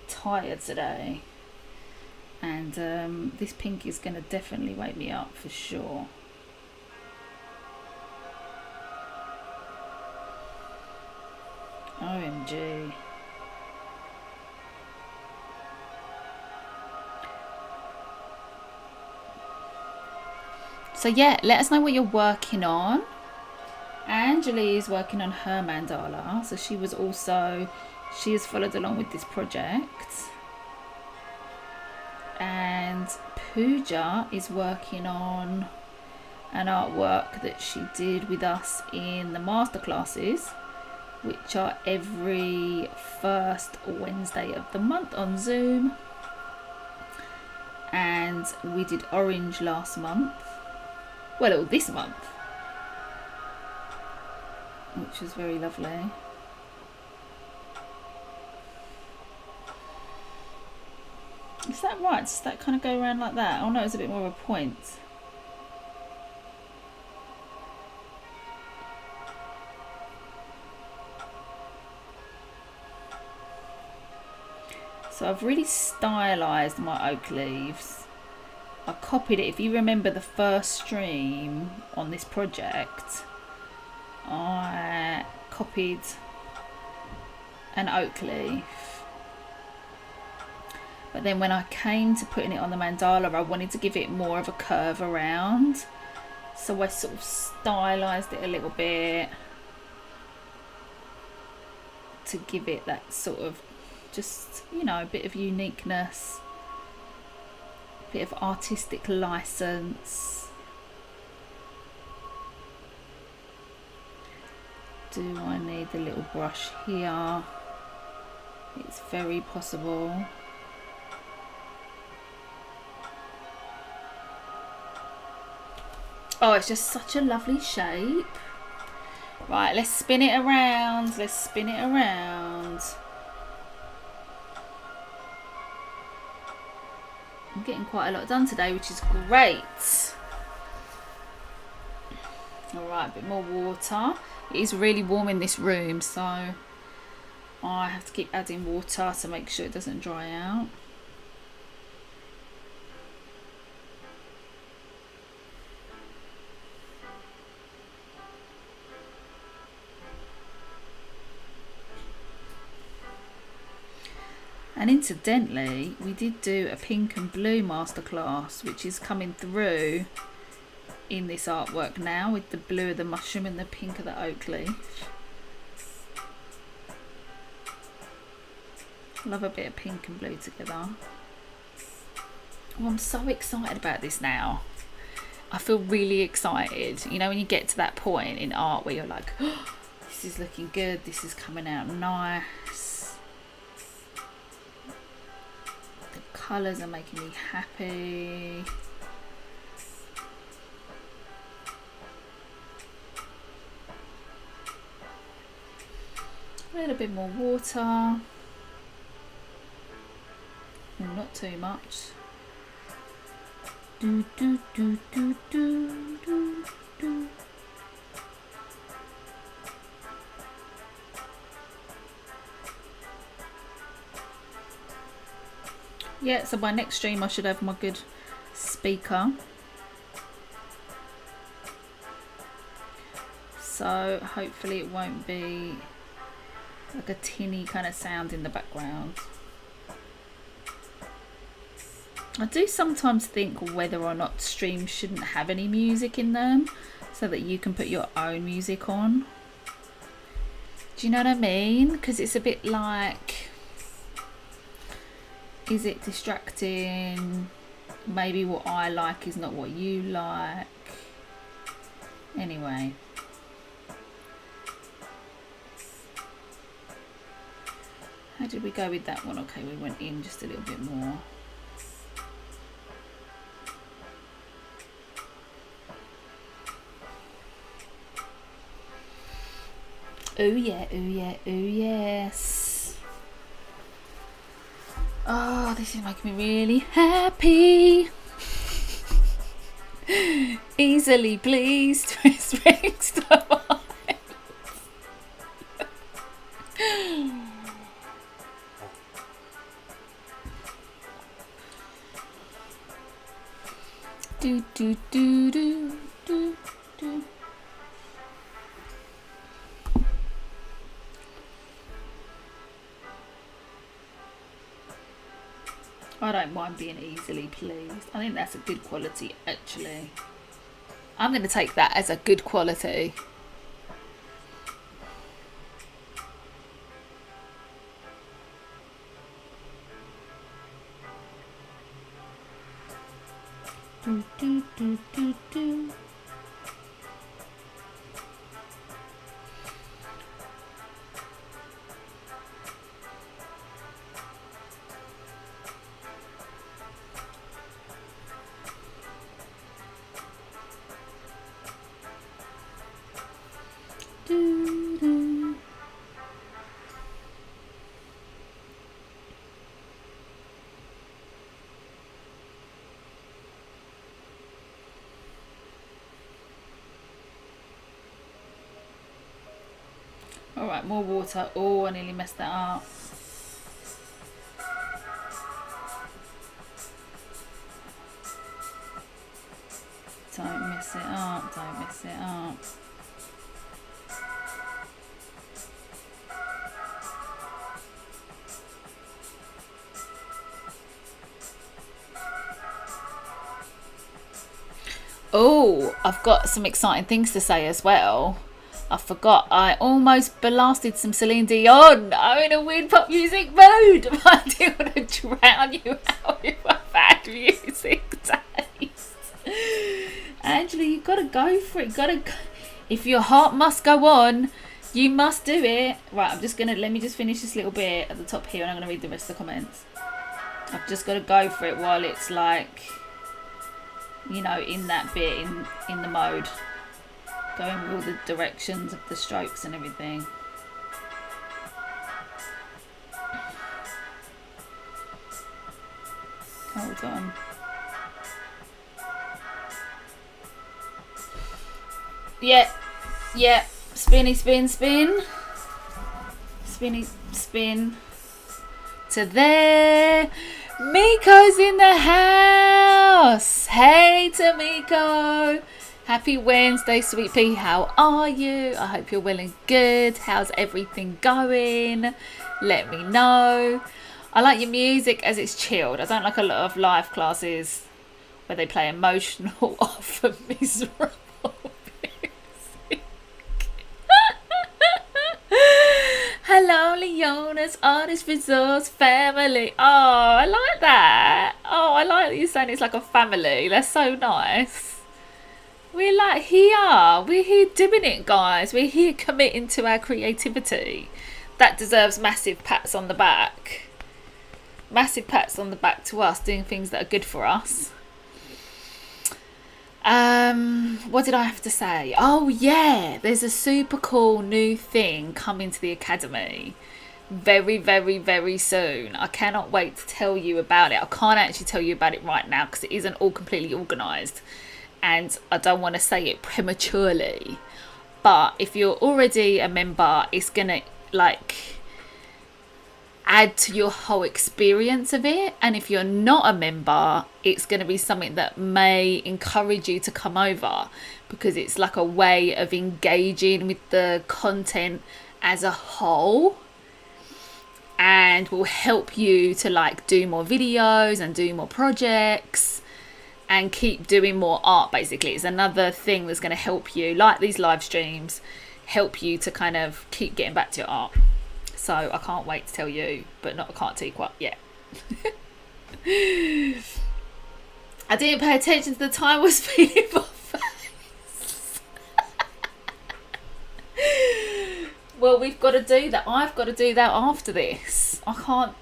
Speaker 1: tired today. And this pink is going to definitely wake me up for sure. OMG. So yeah, let us know what you're working on. Angeli is working on her mandala, so she has followed along with this project. And Pooja is working on an artwork that she did with us in the masterclasses, which are every first Wednesday of the month on Zoom. And we did orange last month. Well, this month, which was very lovely. Is that right? Does that kind of go around like that? Oh no, it's a bit more of a point. So I've really stylised my oak leaves. I copied it. If you remember the first stream on this project, I copied an oak leaf. But then when I came to putting it on the mandala, I wanted to give it more of a curve around. So I sort of stylised it a little bit to give it that sort of, just, you know, a bit of uniqueness. Bit of artistic license. Do I need the little brush here? It's very possible. Oh, it's just such a lovely shape. Right, let's spin it around. Let's spin it around. I'm getting quite a lot done today, which is great. Alright, a bit more water. It is really warm in this room, so I have to keep adding water to make sure it doesn't dry out. And incidentally, we did do a pink and blue masterclass, which is coming through in this artwork now, with the blue of the mushroom and the pink of the oak leaf. Love a bit of pink and blue together. Oh, I'm so excited about this now. I feel really excited. You know, when you get to that point in art where you're like, oh, this is looking good, this is coming out nice. Colours are making me happy. A little bit more water. Not too much. Do, do, do, do, do, do, do. Yeah, so by next stream I should have my good speaker. So hopefully it won't be like a tinny kind of sound in the background. I do sometimes think whether or not streams shouldn't have any music in them so that you can put your own music on. Do you know what I mean? Because it's a bit like, is it distracting? Maybe what I like is not what you like. Anyway. How did we go with that one? Okay, we went in just a little bit more. Oh yeah, oh yeah, oh yes. Oh, this is making me really happy. Easily pleased with rings to mind. Do do do do do do. I don't mind being easily pleased. I think that's a good quality, actually. I'm going to take that as a good quality. Do, do, do, do, do. Alright, more water. Oh, I nearly messed that up. Don't mess it up, don't mess it up. Oh, I've got some exciting things to say as well. I forgot, I almost blasted some Celine Dion. I'm in a weird pop music mood. I didn't want to drown you out with my bad music taste. Angela, you gotta go for it. If your heart must go on, you must do it. Right, let me just finish this little bit at the top here and I'm gonna read the rest of the comments. I've just gotta go for it while it's like, you know, in that bit, in the mode. Going with all the directions of the strokes and everything. Hold on. Yeah. Spinny, spin, spin. Spinny, spin. To there. Miko's in the house. Hey, Tamiko. Happy Wednesday, sweet pea. How are you? I hope you're well and good. How's everything going? Let me know. I like your music as it's chilled. I don't like a lot of live classes where they play emotional, often miserable music. Hello, Leona's Artist Resource Family. Oh, I like that. Oh, I like that you're saying it's like a family. That's so nice. We're like here. We're here doing it, guys. We're here committing to our creativity. That deserves massive pats on the back. Massive pats on the back to us doing things that are good for us. What did I have to say? Oh yeah, there's a super cool new thing coming to the Academy very, very, very soon. I cannot wait to tell you about it. I can't actually tell you about it right now because it isn't all completely organised. And I don't want to say it prematurely, but if you're already a member, it's gonna like add to your whole experience of it. And if you're not a member, it's going to be something that may encourage you to come over, because it's like a way of engaging with the content as a whole, and will help you to like do more videos and do more projects and keep doing more art. Basically, it's another thing that's going to help you, like these live streams, help you to kind of keep getting back to your art. So I can't wait to tell you, but I can't tell you quite yet. I didn't pay attention to the time I was feeling my face. Well, we've got to do that. I've got to do that after this. I can't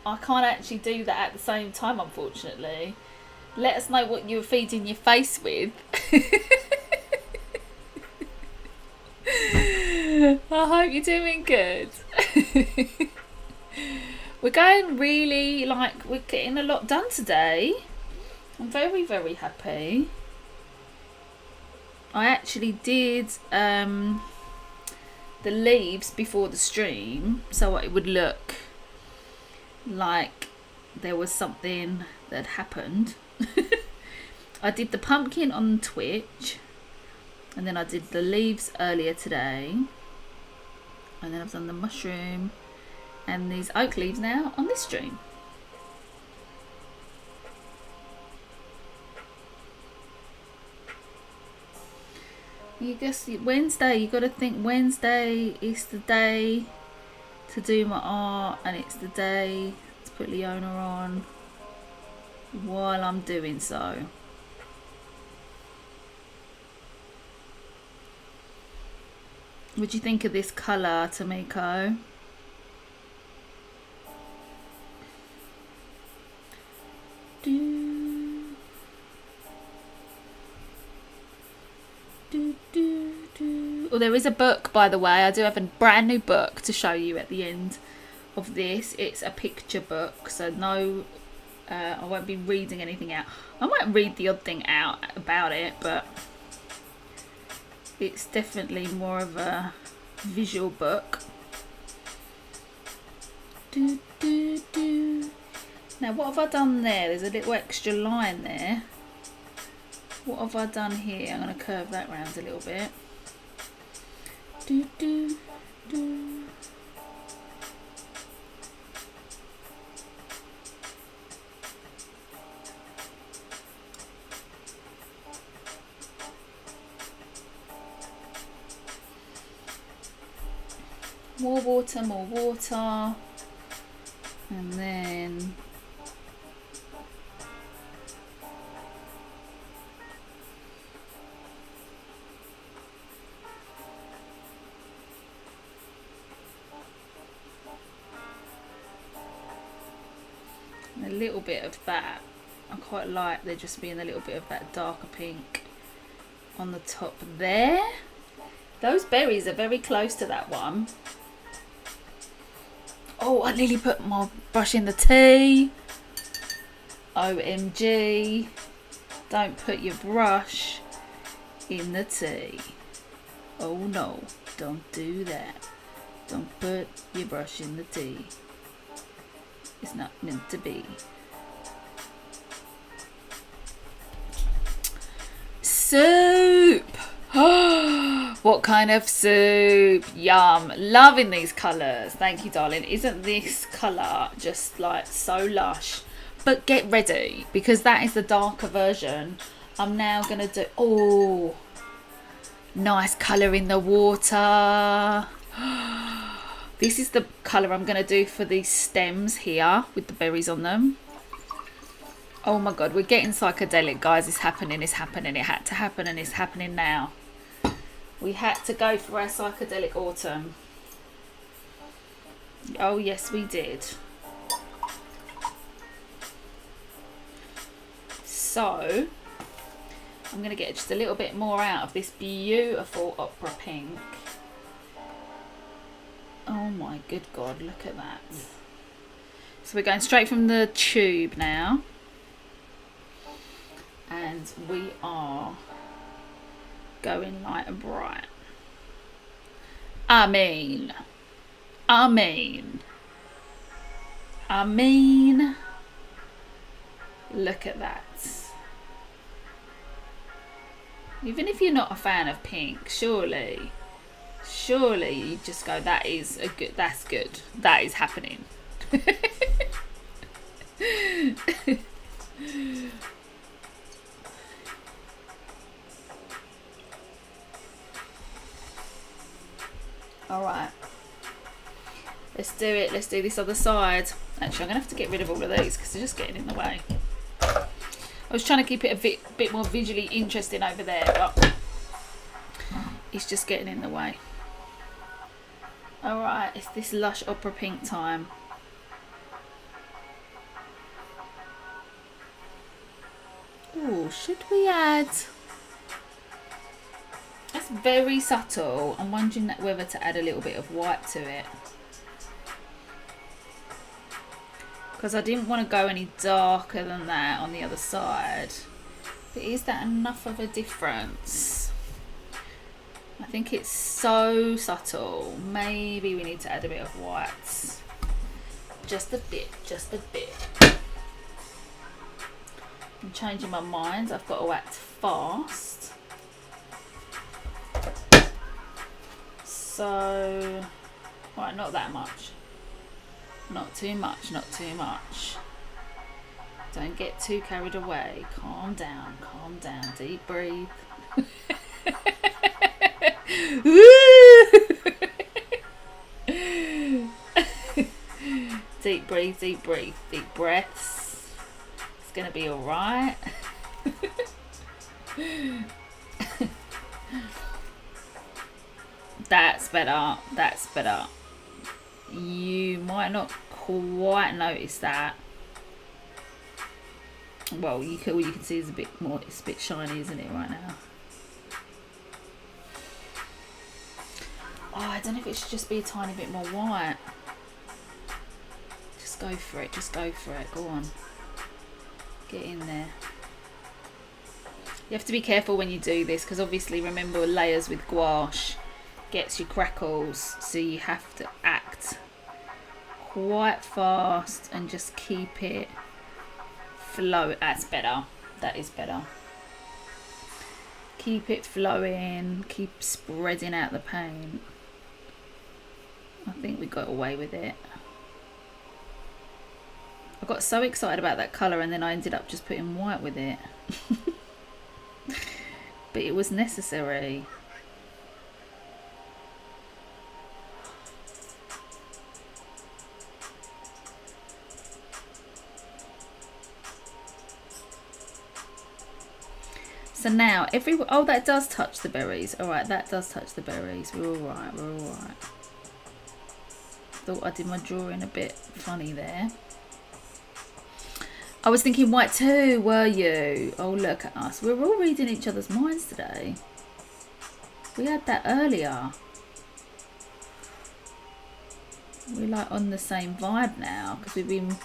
Speaker 1: actually do that at the same time, unfortunately. Let us know what you're feeding your face with. I hope you're doing good. We're going really, like, we're getting a lot done today. I'm very, very happy. I actually did the leaves before the stream, so it would look like there was something that happened. I did the pumpkin on Twitch, and then I did the leaves earlier today, and then I've done the mushroom and these oak leaves now on this stream. You guess Wednesday, you got to think Wednesday is the day to do my art, and it's the day to put Leona on while I'm doing so. What do you think of this colour, Tamiko? Oh, there is a book, by the way. I do have a brand new book to show you at the end of this. It's a picture book, so no, I won't be reading anything out. I might read the odd thing out about it, but it's definitely more of a visual book. Now, what have I done there? There's a little extra line there. What have I done here? I'm going to curve that round a little bit. More water, more water. And then a little bit of that. I quite like there just being a little bit of that darker pink on the top there. Those berries are very close to that one. Oh, I nearly put my brush in the tea. OMG. Don't put your brush in the tea. Oh no, don't do that. Don't put your brush in the tea. It's not meant to be. Soup! What kind of soup? Yum. Loving these colours. Thank you, darling. Isn't this colour just like so lush? But get ready, because that is the darker version. I'm now going to do... Oh, nice colour in the water. This is the colour I'm going to do for these stems here with the berries on them. Oh my God, we're getting psychedelic, guys. It's happening, it's happening. It had to happen, and it's happening now. We had to go for our psychedelic autumn. Oh yes, we did. So, I'm going to get just a little bit more out of this beautiful opera pink. Oh my good God, look at that. So we're going straight from the tube now. And we are going light and bright. I mean. I mean, look at that. Even if you're not a fan of pink, surely you just go, that is a good, that's good, that is happening. All right, let's do it. Let's do this other side. Actually, I'm gonna have to get rid of all of these because they're just getting in the way. I was trying to keep it a bit more visually interesting over there, but it's just getting in the way. All right, it's this lush opera pink time. Oh, should we add? That's very subtle. I'm wondering whether to add a little bit of white to it, because I didn't want to go any darker than that on the other side. But is that enough of a difference? I think it's so subtle. Maybe we need to add a bit of white. Just a bit, just a bit. I'm changing my mind. I've got to act fast. So, right, not that much. Not too much, not too much. Don't get too carried away. Calm down, deep breathe. Deep breathe, deep breathe, deep breaths. It's gonna be alright. That's better, that's better. You might not quite notice that. Well, all you can see is a bit more, it's a bit shiny, isn't it, right now? Oh, I don't know if it should just be a tiny bit more white. Just go for it, just go for it. Go on. Get in there. You have to be careful when you do this, because obviously, remember, layers with gouache gets you crackles, so you have to act quite fast and just keep it flow. That's better. That is better. Keep it flowing. Keep spreading out the paint. I think we got away with it. I got so excited about that colour and then I ended up just putting white with it. But it was necessary. So now, oh, that does touch the berries. All right, that does touch the berries. We're all right, we're all right. Thought I did my drawing a bit funny there. I was thinking white too, were you? Oh, look at us. We're all reading each other's minds today. We had that earlier. We're like on the same vibe now because we've been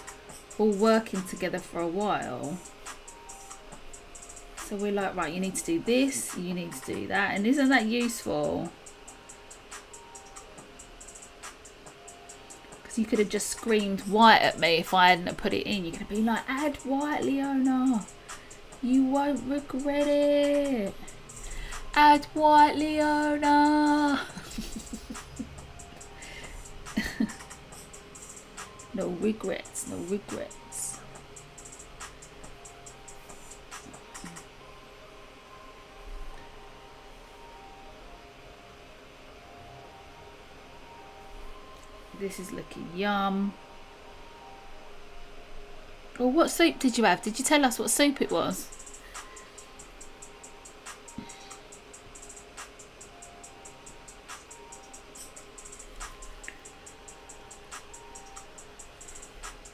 Speaker 1: all working together for a while. So we're like, right, you need to do this, you need to do that. And isn't that useful? Because you could have just screamed white at me if I hadn't put it in. You could have been like, add white, Leona. You won't regret it. Add white, Leona. No regrets, no regrets. This is looking yum. Oh, what soup did you have? Did you tell us what soup it was?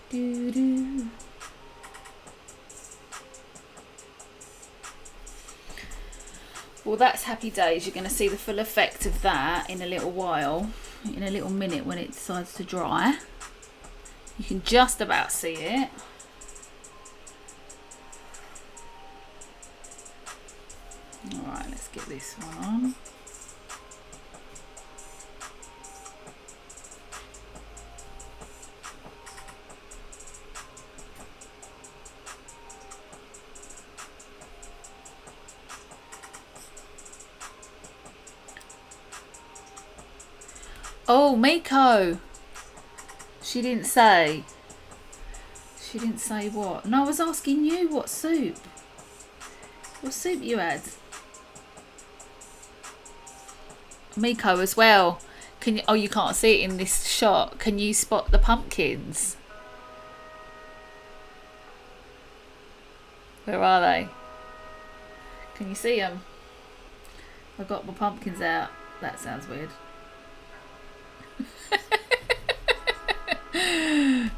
Speaker 1: Doo-doo. Well, that's happy days. You're going to see the full effect of that in a little while. In a little minute when it decides to dry. You can just about see it. Alright, let's get this one on. Oh, Miko. She didn't say. She didn't say what. No, I was asking you what soup. What soup you had? Miko as well. Can you? Oh, you can't see it in this shot. Can you spot the pumpkins? Where are they? Can you see them? I got my pumpkins out. That sounds weird.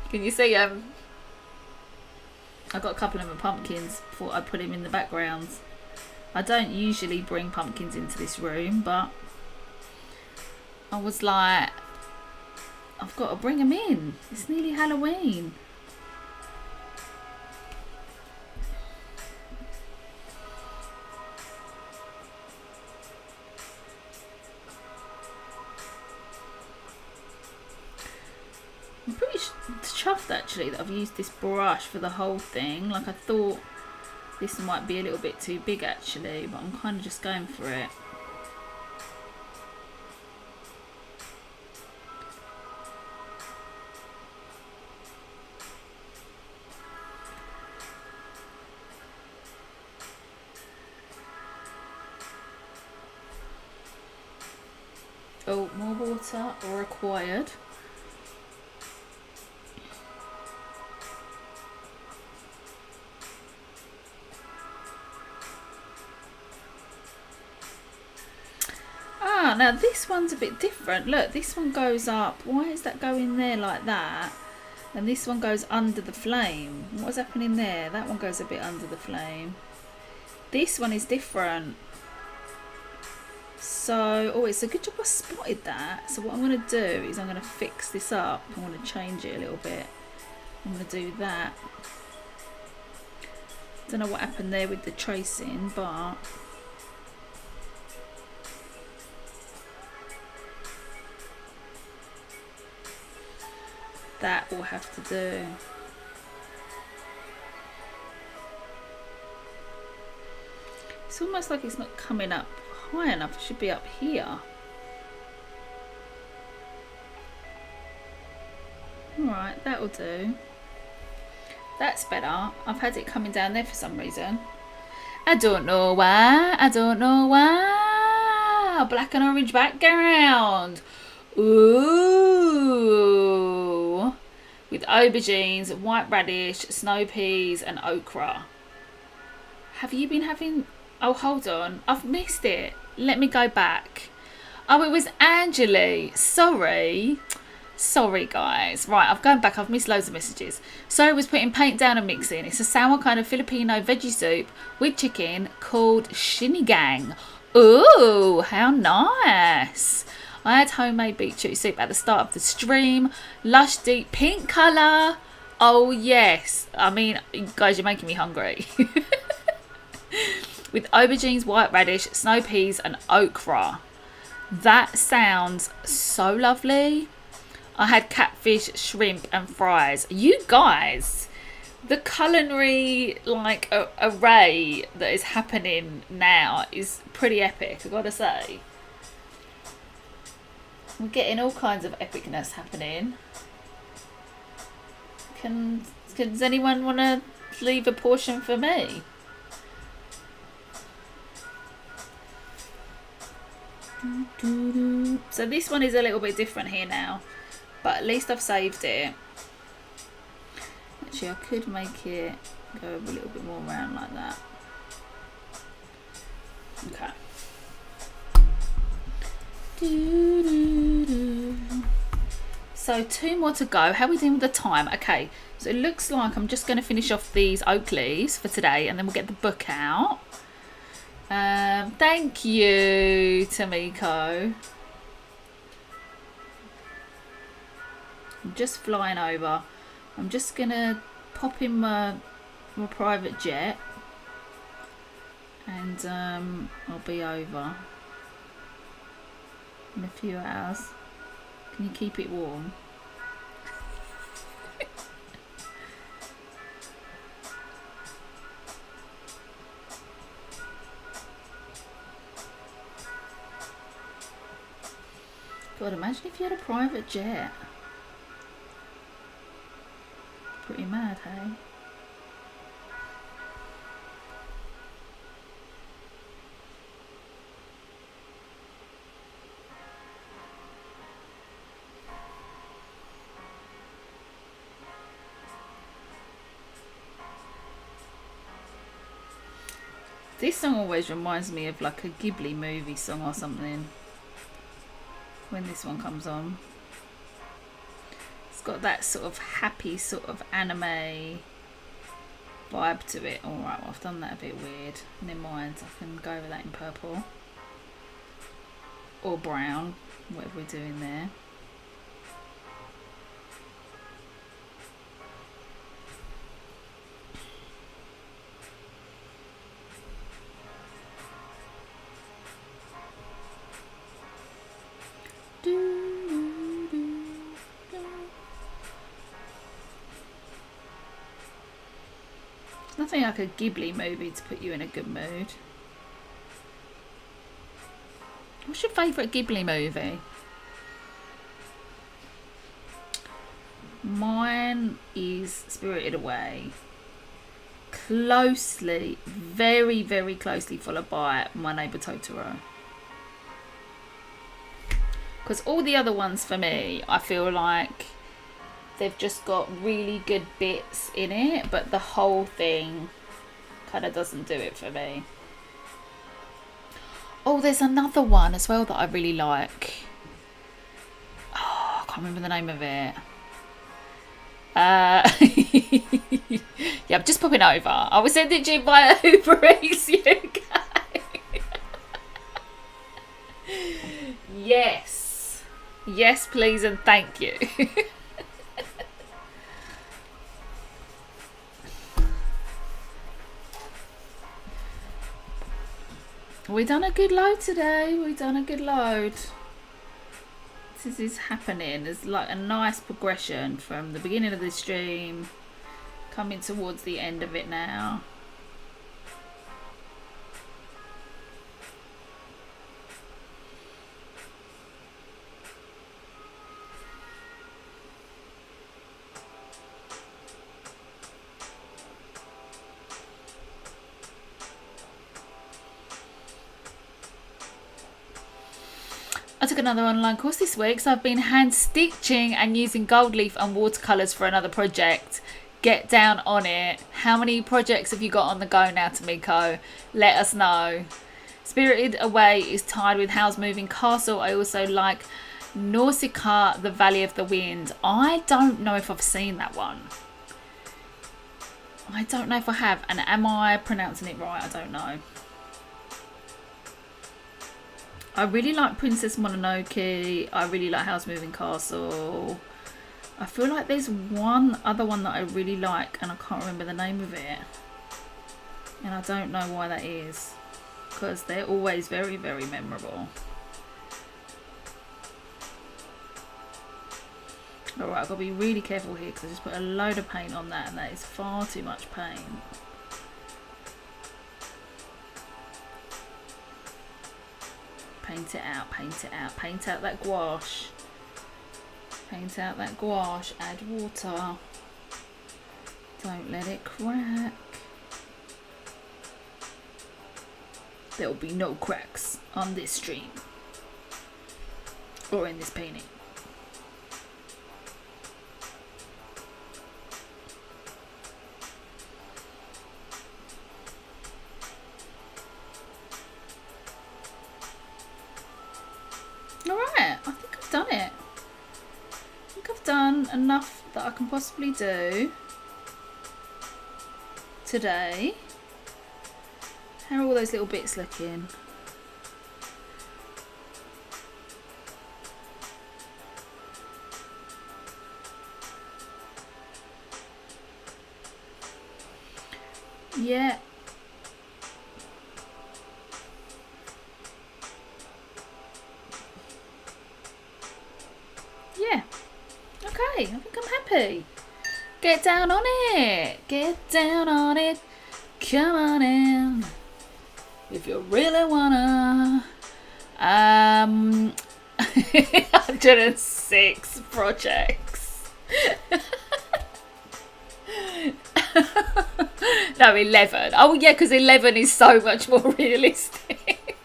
Speaker 1: Can you see them? I got a couple of my pumpkins. Thought I'd put them in the background. I don't usually bring pumpkins into this room, but I was like, I've got to bring them in. It's nearly Halloween. I'm pretty chuffed actually that I've used this brush for the whole thing. Like, I thought this might be a little bit too big actually, but I'm kind of just going for it. Oh, more water required. Now this one's a bit different. Look, this one goes up. Why is that going there like that? And this one goes under the flame. What's happening there? That one goes a bit under the flame. This one is different. So, oh, it's a good job I spotted that. So what I'm going to do is I'm going to fix this up. I want to change it a little bit. I'm going to do that. Don't know what happened there with the tracing, but that will have to do. It's almost like it's not coming up high enough. It should be up here. Alright, that'll do. That's better. I've had it coming down there for some reason. I don't know why. I don't know why. Black and orange background. Ooh. With aubergines, white radish, snow peas and okra. Have you been having... Oh, hold on. I've missed it. Let me go back. Oh, it was Angeli. Sorry. Sorry, guys. Right, I've gone back. I've missed loads of messages. Sorry, was putting paint down and mixing. It's a sour kind of Filipino veggie soup with chicken called sinigang. Ooh, how nice. I had homemade beetroot soup at the start of the stream. Lush, deep pink colour. Oh, yes. I mean, guys, you're making me hungry. With aubergines, white radish, snow peas and okra. That sounds so lovely. I had catfish, shrimp and fries. You guys, the culinary like array that is happening now is pretty epic, I gotta say. We're getting all kinds of epicness happening. Does anyone want to leave a portion for me? So this one is a little bit different here now, but at least I've saved it. Actually, I could make it go a little bit more round like that. Okay. So 2 more to go. How are we doing with the time? Okay, so it looks like I'm just going to finish off these oak leaves for today and then we'll get the book out. Thank you, Tamiko. I'm just flying over. I'm just gonna pop in my private jet and I'll be over in a few hours. Can you keep it warm? God, imagine if you had a private jet. Pretty mad, hey? This song always reminds me of like a Ghibli movie song or something. When this one comes on. It's got that sort of happy sort of anime vibe to it. Alright, well I've done that a bit weird. Never mind, I can go with that in purple. Or brown, whatever we're doing there. Nothing like a Ghibli movie to put you in a good mood. What's your favourite Ghibli movie? Mine is Spirited Away. Closely, very, very closely followed by My Neighbour Totoro. Because all the other ones for me, I feel like they've just got really good bits in it, but the whole thing kind of doesn't do it for me. Oh, there's another one as well that I really like. Oh, I can't remember the name of it. Yeah, I'm just popping over. I was sending it to you via Uber Eats UK. Yes. Yes, please, and thank you. We done a good load today. We done a good load. This is happening. There's like a nice progression from the beginning of the stream, coming towards the end of it now. I took another online course this week, so I've been hand stitching and using gold leaf and watercolours for another project. Get down on it. How many projects have you got on the go now, Tamiko? Let us know. Spirited Away is tied with Howl's Moving Castle. I also like Nausicaa, The Valley of the Wind. I don't know if I've seen that one. I don't know if I have. And am I pronouncing it right? I don't know. I really like Princess Mononoke. I really like Howl's Moving Castle. I feel like there's one other one that I really like and I can't remember the name of it. And I don't know why that is. Because they're always very, very memorable. Alright, I've got to be really careful here because I just put a load of paint on that and that is far too much paint. Paint it out, paint it out, paint out that gouache. Paint out that gouache, add water. Don't let it crack. There will be no cracks on this stream. Or in this painting. Alright, I think I've done it. I think I've done enough that I can possibly do today. How are all those little bits looking? Yeah. Yeah. Okay, I think I'm happy. Get down on it. Get down on it. Come on in. If you really wanna. 106 projects. No, 11. Oh yeah, because 11 is so much more realistic.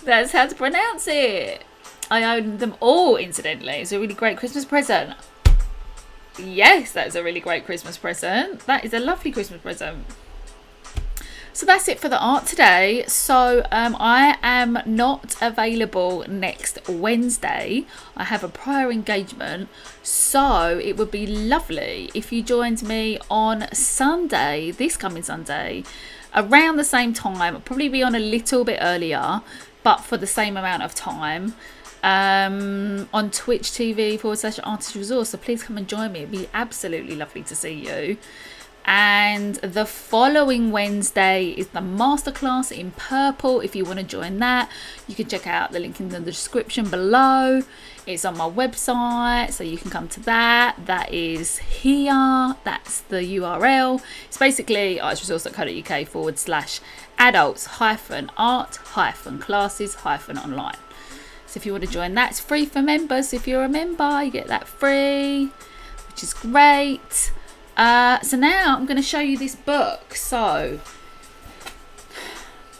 Speaker 1: That's how to pronounce it. I own them all, incidentally. It's a really great Christmas present. Yes, that's a really great Christmas present. That is a lovely Christmas present. So that's it for the art today. So I am not available next Wednesday. I have a prior engagement. So it would be lovely if you joined me on Sunday, this coming Sunday, around the same time. I'll probably be on a little bit earlier, but for the same amount of time. On Twitch TV /Artist Resource. So please come and join me. It'd be absolutely lovely to see you. And the following Wednesday is the masterclass in purple. If you want to join that, you can check out the link in the description below. It's on my website, so you can come to that. That is here. That's the URL. It's basically artistresource.co.uk /adults-art-classes-online. So if you want to join that, it's free for members. If you're a member, you get that free, which is great. So now I'm going to show you this book. So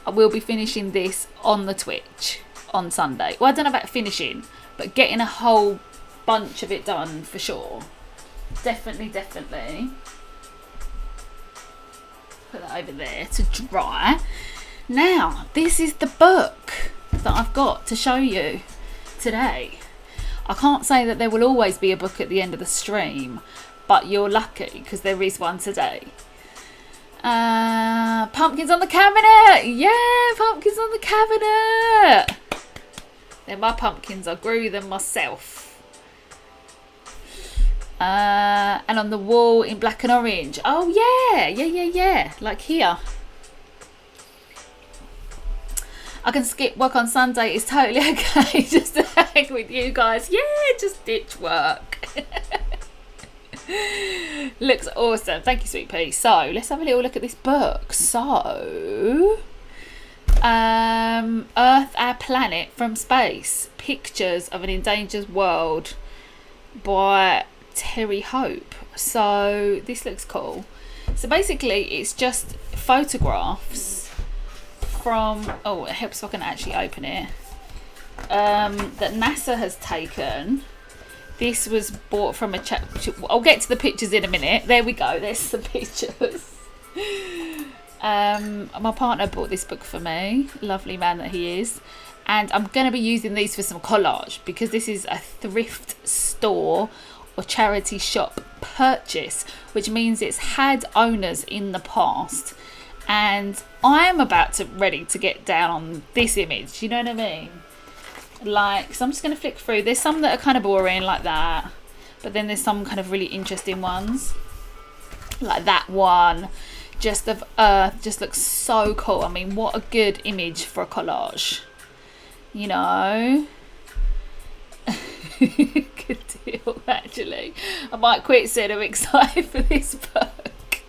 Speaker 1: I will be finishing this on the Twitch on Sunday. Well, I don't know about finishing, but getting a whole bunch of it done for sure. Definitely. Put that over there to dry. Now, this is the book that I've got to show you today. I can't say that there will always be a book at the end of the stream, but you're lucky because there is one today. Pumpkins on the cabinet. Yeah, pumpkins on the cabinet. They're my pumpkins. I grew them myself. And on the wall in black and orange. Oh yeah. Like here. I can skip work on Sunday. It's totally okay. Just to hang with you guys. Yeah, just ditch work. Looks awesome. Thank you, sweet pea. So let's have a little look at this book. So Earth, Our Planet from Space, Pictures of an Endangered World by Terry Hope. So this looks cool. So basically it's just photographs from, oh, it helps if I can actually open it, that NASA has taken. This was bought from a chat. I'll get to the pictures in a minute. There we go. There's the pictures. My partner bought this book for me. Lovely man that he is. And I'm going to be using these for some collage because this is a thrift store or charity shop purchase, which means it's had owners in the past. And I'm ready to get down on this image. You know what I mean? Like, so I'm just going to flick through. There's some that are kind of boring like that, but then there's some kind of really interesting ones like that one just of Earth. Just looks so cool. I mean, what a good image for a collage, you know. Good deal. Actually, I might quit soon. I'm excited for this book.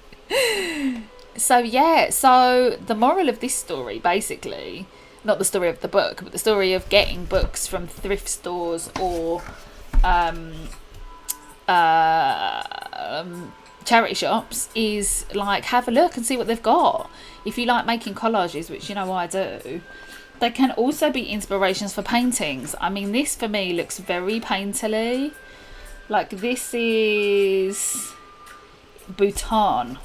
Speaker 1: So yeah, so the moral of this story, basically, not the story of the book, but the story of getting books from thrift stores or charity shops is like, have a look and see what they've got. If you like making collages, which you know I do, they can also be inspirations for paintings. I mean, this for me looks very painterly. Like, this is Bhutan.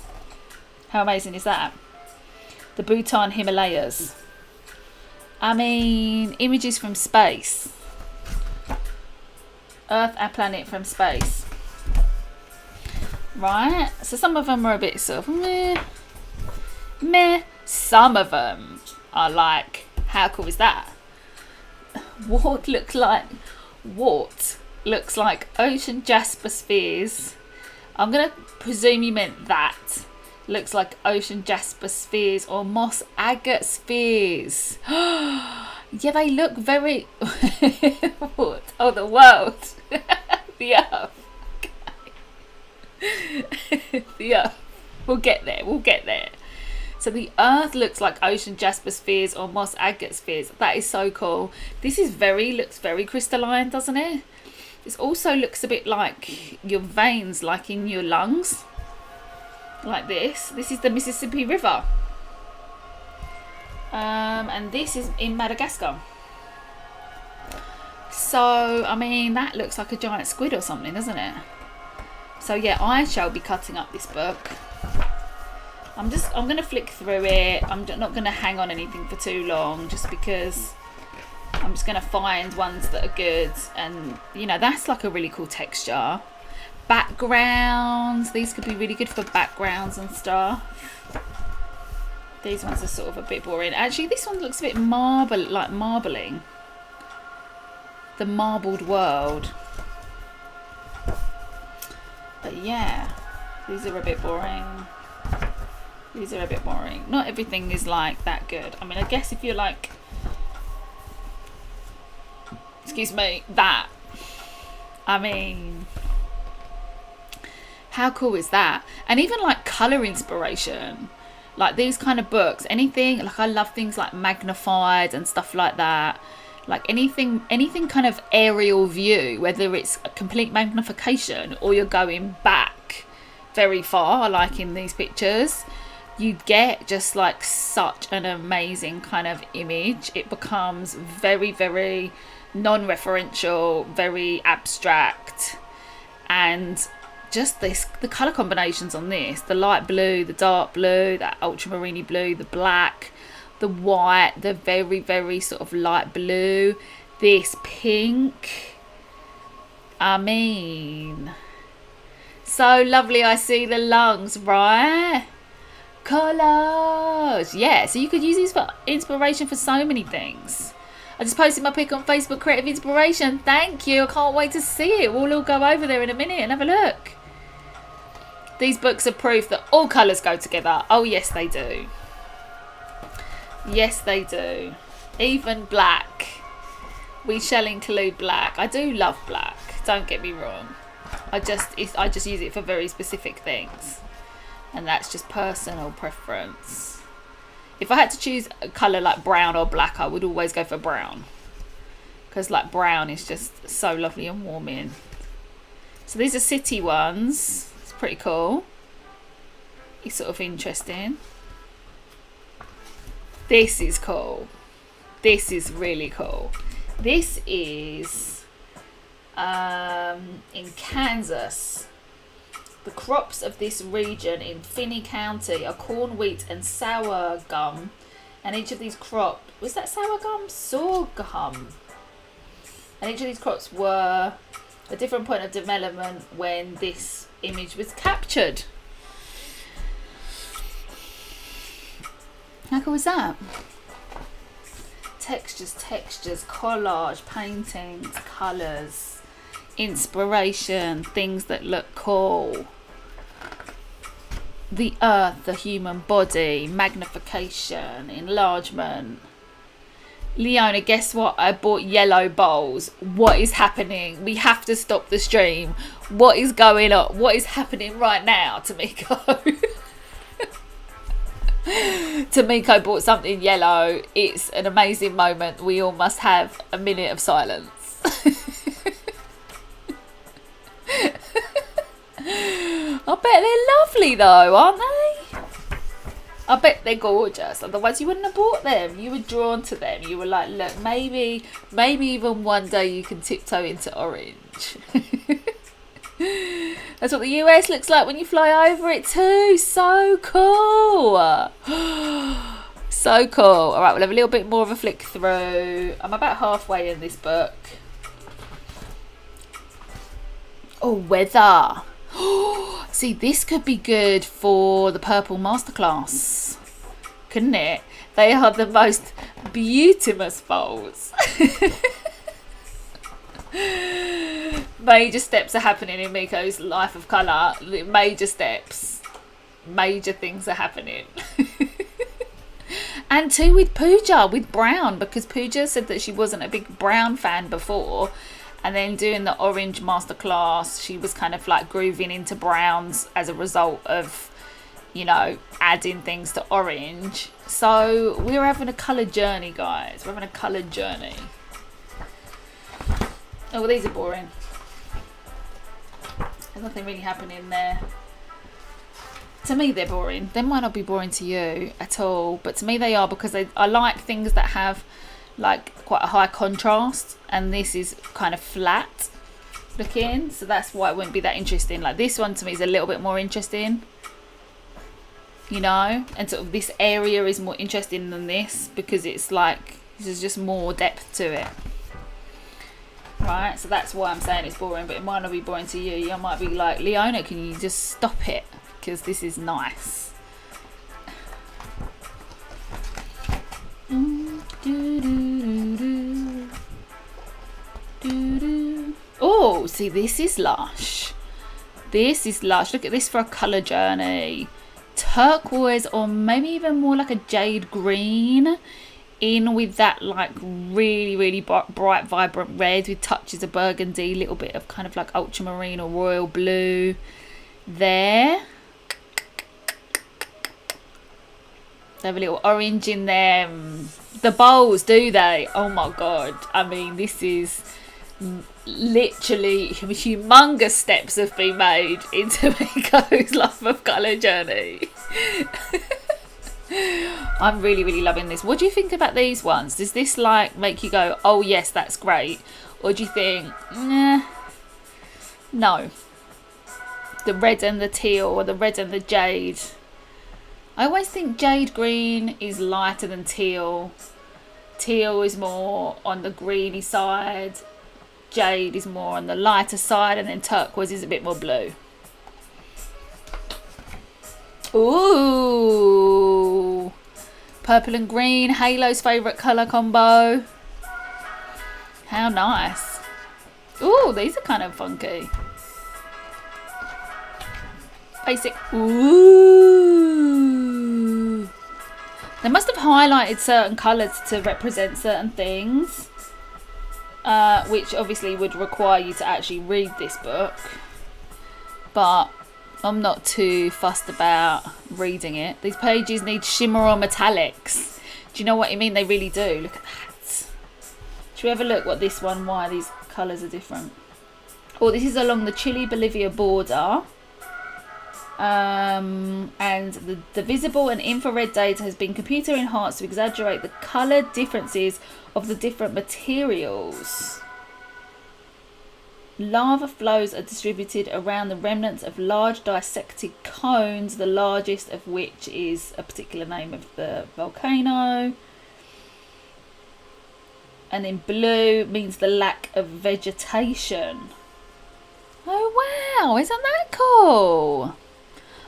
Speaker 1: How amazing is that? The Bhutan Himalayas. I mean, images from space. Earth, Our Planet from Space. Right? So some of them are a bit sort of meh. Some of them are like, how cool is that? What looks like ocean jasper spheres. I'm going to presume you meant that. Looks like ocean jasper spheres or moss agate spheres. Yeah, they look very... What? Oh, the world. The Earth. Okay. The Earth. We'll get there. So the earth looks like ocean jasper spheres or moss agate spheres. That is so cool. This is looks very crystalline, doesn't it? This also looks a bit like your veins, like in your lungs. Like this. This is the Mississippi River. And this is in Madagascar. So, I mean, that looks like a giant squid or something, doesn't it? So yeah, I shall be cutting up this book. I'm going to flick through it. I'm not going to hang on anything for too long, just because I'm just going to find ones that are good. And, you know, that's like a really cool texture. Backgrounds. These could be really good for backgrounds and stuff. These ones are sort of a bit boring. Actually, this one looks a bit marbling. The marbled world. But yeah, these are a bit boring. These are a bit boring. Not everything is like that good. I mean, I guess if you're like, excuse me, that. I mean, how cool is that? And even like colour inspiration. Like these kind of books, anything, like I love things like magnified and stuff like that. Like anything kind of aerial view, whether it's a complete magnification or you're going back very far, like in these pictures, you get just like such an amazing kind of image. It becomes very, very non-referential, very abstract, and just the colour combinations on this, the light blue, the dark blue, that ultramarine blue, the black, the white, the very, very sort of light blue, this pink. I mean, so lovely. I see the lungs, right? Collage. Yeah, so you could use these for inspiration for so many things. I just posted my pic on Facebook, Creative Inspiration. Thank you. I can't wait to see it. We'll all go over there in a minute and have a look. These books are proof that all colours go together. Oh, yes, they do. Yes, they do. Even black. We shall include black. I do love black. Don't get me wrong. I just use it for very specific things. And that's just personal preference. If I had to choose a colour like brown or black, I would always go for brown. Because like brown is just so lovely and warming. So these are city ones. It's pretty cool. It's sort of interesting. This is cool. This is really cool. This is in Kansas. The crops of this region in Finney County are corn, wheat and sorghum. And each of these crops, was that sorghum? Sorghum. And each of these crops were a different point of development when this image was captured. How cool was that? Textures, collage, paintings, colours, inspiration, things that look cool. The earth, the human body, magnification, enlargement. Leona, guess what? I bought yellow bowls. What is happening? We have to stop the stream. What is going on? What is happening right now, Tamiko? Tamiko bought something yellow. It's an amazing moment. We all must have a minute of silence. I bet they're lovely though, aren't they? I bet they're gorgeous. Otherwise you wouldn't have bought them. You were drawn to them. You were like, look, maybe even one day you can tiptoe into orange. That's what the US looks like when you fly over it too. So cool. So cool. All right, we'll have a little bit more of a flick through. I'm about halfway in this book. Oh, weather. See, this could be good for the purple masterclass, couldn't it? They are the most beautimous bowls. Major steps are happening in Miko's life of colour. Major steps. Major things are happening. And too with Pooja, with brown, because Pooja said that she wasn't a big brown fan before. And then doing the orange masterclass, she was kind of like grooving into browns as a result of you know, adding things to orange. So we're having a colour journey, guys. We're having a colour journey. Oh, well, these are boring. There's nothing really happening there. To me, they're boring. They might not be boring to you at all, but to me they are, because I like things that have like quite a high contrast, and this is kind of flat looking, so that's why it wouldn't be that interesting. Like this one to me is a little bit more interesting, you know, and sort of this area is more interesting than this, because it's like there's just more depth to it, right? So that's why I'm saying it's boring, but it might not be boring to you. You might be like, Leona, can you just stop it, because this is nice. Oh, see, this is lush. This is lush. Look at this for a colour journey. Turquoise, or maybe even more like a jade green, in with that like really, really bright, vibrant red with touches of burgundy, little bit of kind of like ultramarine or royal blue there. They have a little orange in them. The bowls, do they? Oh my god. I mean, this is literally humongous steps have been made into Miko's love of colour journey. I'm really, really loving this. What do you think about these ones? Does this like make you go, oh yes, that's great? Or do you think, nah, no? The red and the teal, or the red and the jade. I always think jade green is lighter than teal. Teal is more on the greeny side. Jade is more on the lighter side, and then turquoise is a bit more blue. Ooh, purple and green, Halo's favourite colour combo. How nice. Ooh, these are kind of funky. Basic. Ooh. They must have highlighted certain colours to represent certain things, which obviously would require you to actually read this book. But I'm not too fussed about reading it. These pages need shimmer or metallics. Do you know what I mean? They really do. Look at that. Should we have a look what this one, why these colours are different? Oh, this is along the Chile-Bolivia border. And the visible and infrared data has been computer enhanced to exaggerate the colour differences of the different materials. Lava flows are distributed around the remnants of large dissected cones, the largest of which is a particular name of the volcano. And in blue means the lack of vegetation. Oh wow, isn't that cool?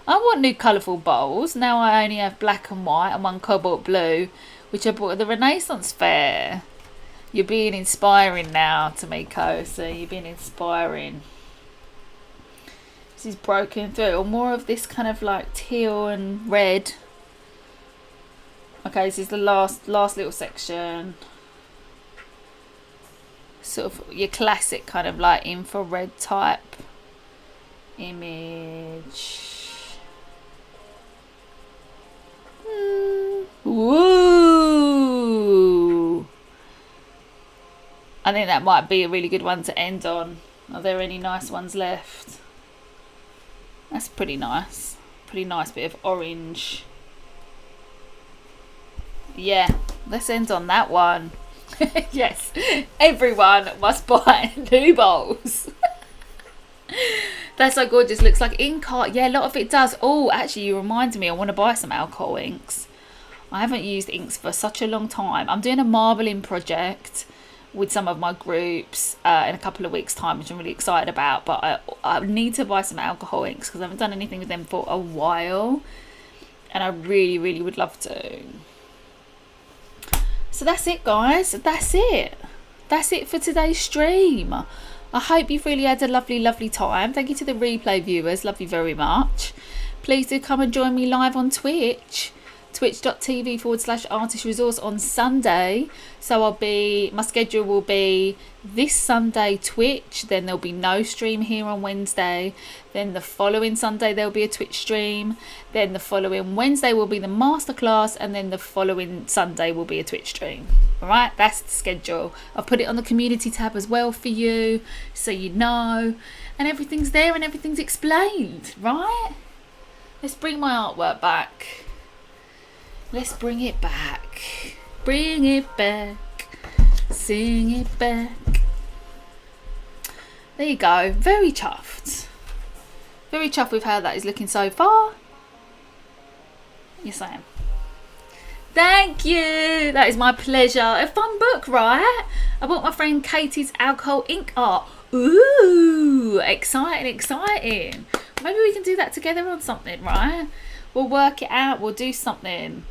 Speaker 1: I want new colourful bowls. Now I only have black and white and one cobalt blue, which I bought at the Renaissance Fair. You're being inspiring now, Tamiko. So you're being inspiring. This is broken through. Or more of this kind of like teal and red. Okay, this is the last little section. Sort of your classic kind of like infrared type image. Woo! I think that might be a really good one to end on. Are there any nice ones left? That's pretty nice. Pretty nice bit of orange. Yeah, let's end on that one. Yes, everyone must buy new bowls. That's so gorgeous. Looks like ink art. Yeah, a lot of it does. Oh, actually, you reminded me. I want to buy some alcohol inks. I haven't used inks for such a long time. I'm doing a marbling project with some of my groups in a couple of weeks' time, which I'm really excited about. But I need to buy some alcohol inks because I haven't done anything with them for a while. And I really, really would love to. So that's it, guys. That's it. That's it for today's stream. I hope you've really had a lovely, lovely time. Thank you to the replay viewers. Love you very much. Please do come and join me live on Twitch. twitch.tv/artist resource on Sunday. So my schedule will be this Sunday Twitch, then there'll be no stream here on Wednesday, then the following Sunday there'll be a Twitch stream, then the following Wednesday will be the masterclass, and then the following Sunday will be a Twitch stream. Alright, that's the schedule. I'll put it on the community tab as well for you, so you know, and everything's there and everything's explained, right? Let's bring my artwork back. Let's bring it back. Bring it back. Sing it back. There you go. Very chuffed. Very chuffed with how that is looking so far. Yes, I am. Thank you. That is my pleasure. A fun book, right? I bought my friend Katie's alcohol ink art. Ooh, exciting, exciting. Maybe we can do that together on something, right? We'll work it out. We'll do something.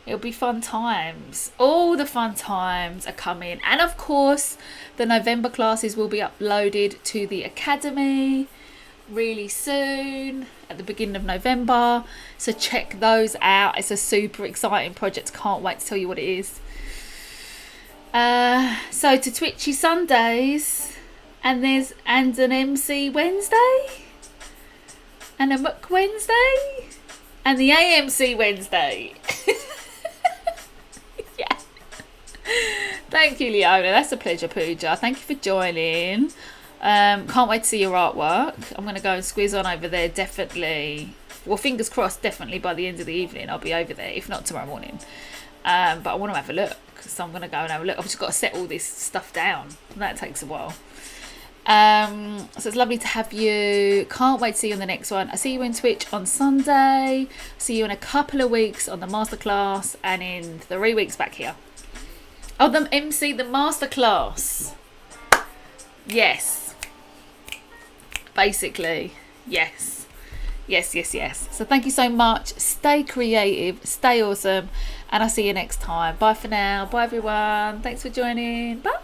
Speaker 1: It'll be fun times. All the fun times are coming. And of course, the November classes will be uploaded to the Academy really soon, at the beginning of November. So check those out. It's a super exciting project. Can't wait to tell you what it is. So to Twitchy Sundays, and an MC Wednesday, and a Muck Wednesday, and the AMC Wednesday. Yeah. Thank you, Leona. That's a pleasure, Pooja. Thank you for joining. Can't wait to see your artwork. I'm going to go and squeeze on over there, definitely. Well, fingers crossed, definitely by the end of the evening I'll be over there, if not tomorrow morning. But I want to have a look, so I'm going to go and have a look. I've just got to set all this stuff down. That takes a while. So it's lovely to have you. Can't wait to see you on the next one. I'll see you in Twitch on Sunday. See you in a couple of weeks on the masterclass, and in 3 weeks back here. Oh, the MC, the masterclass. Yes. Basically, yes. Yes, yes, yes. So thank you so much. Stay creative, stay awesome, and I'll see you next time. Bye for now. Bye everyone. Thanks for joining. Bye.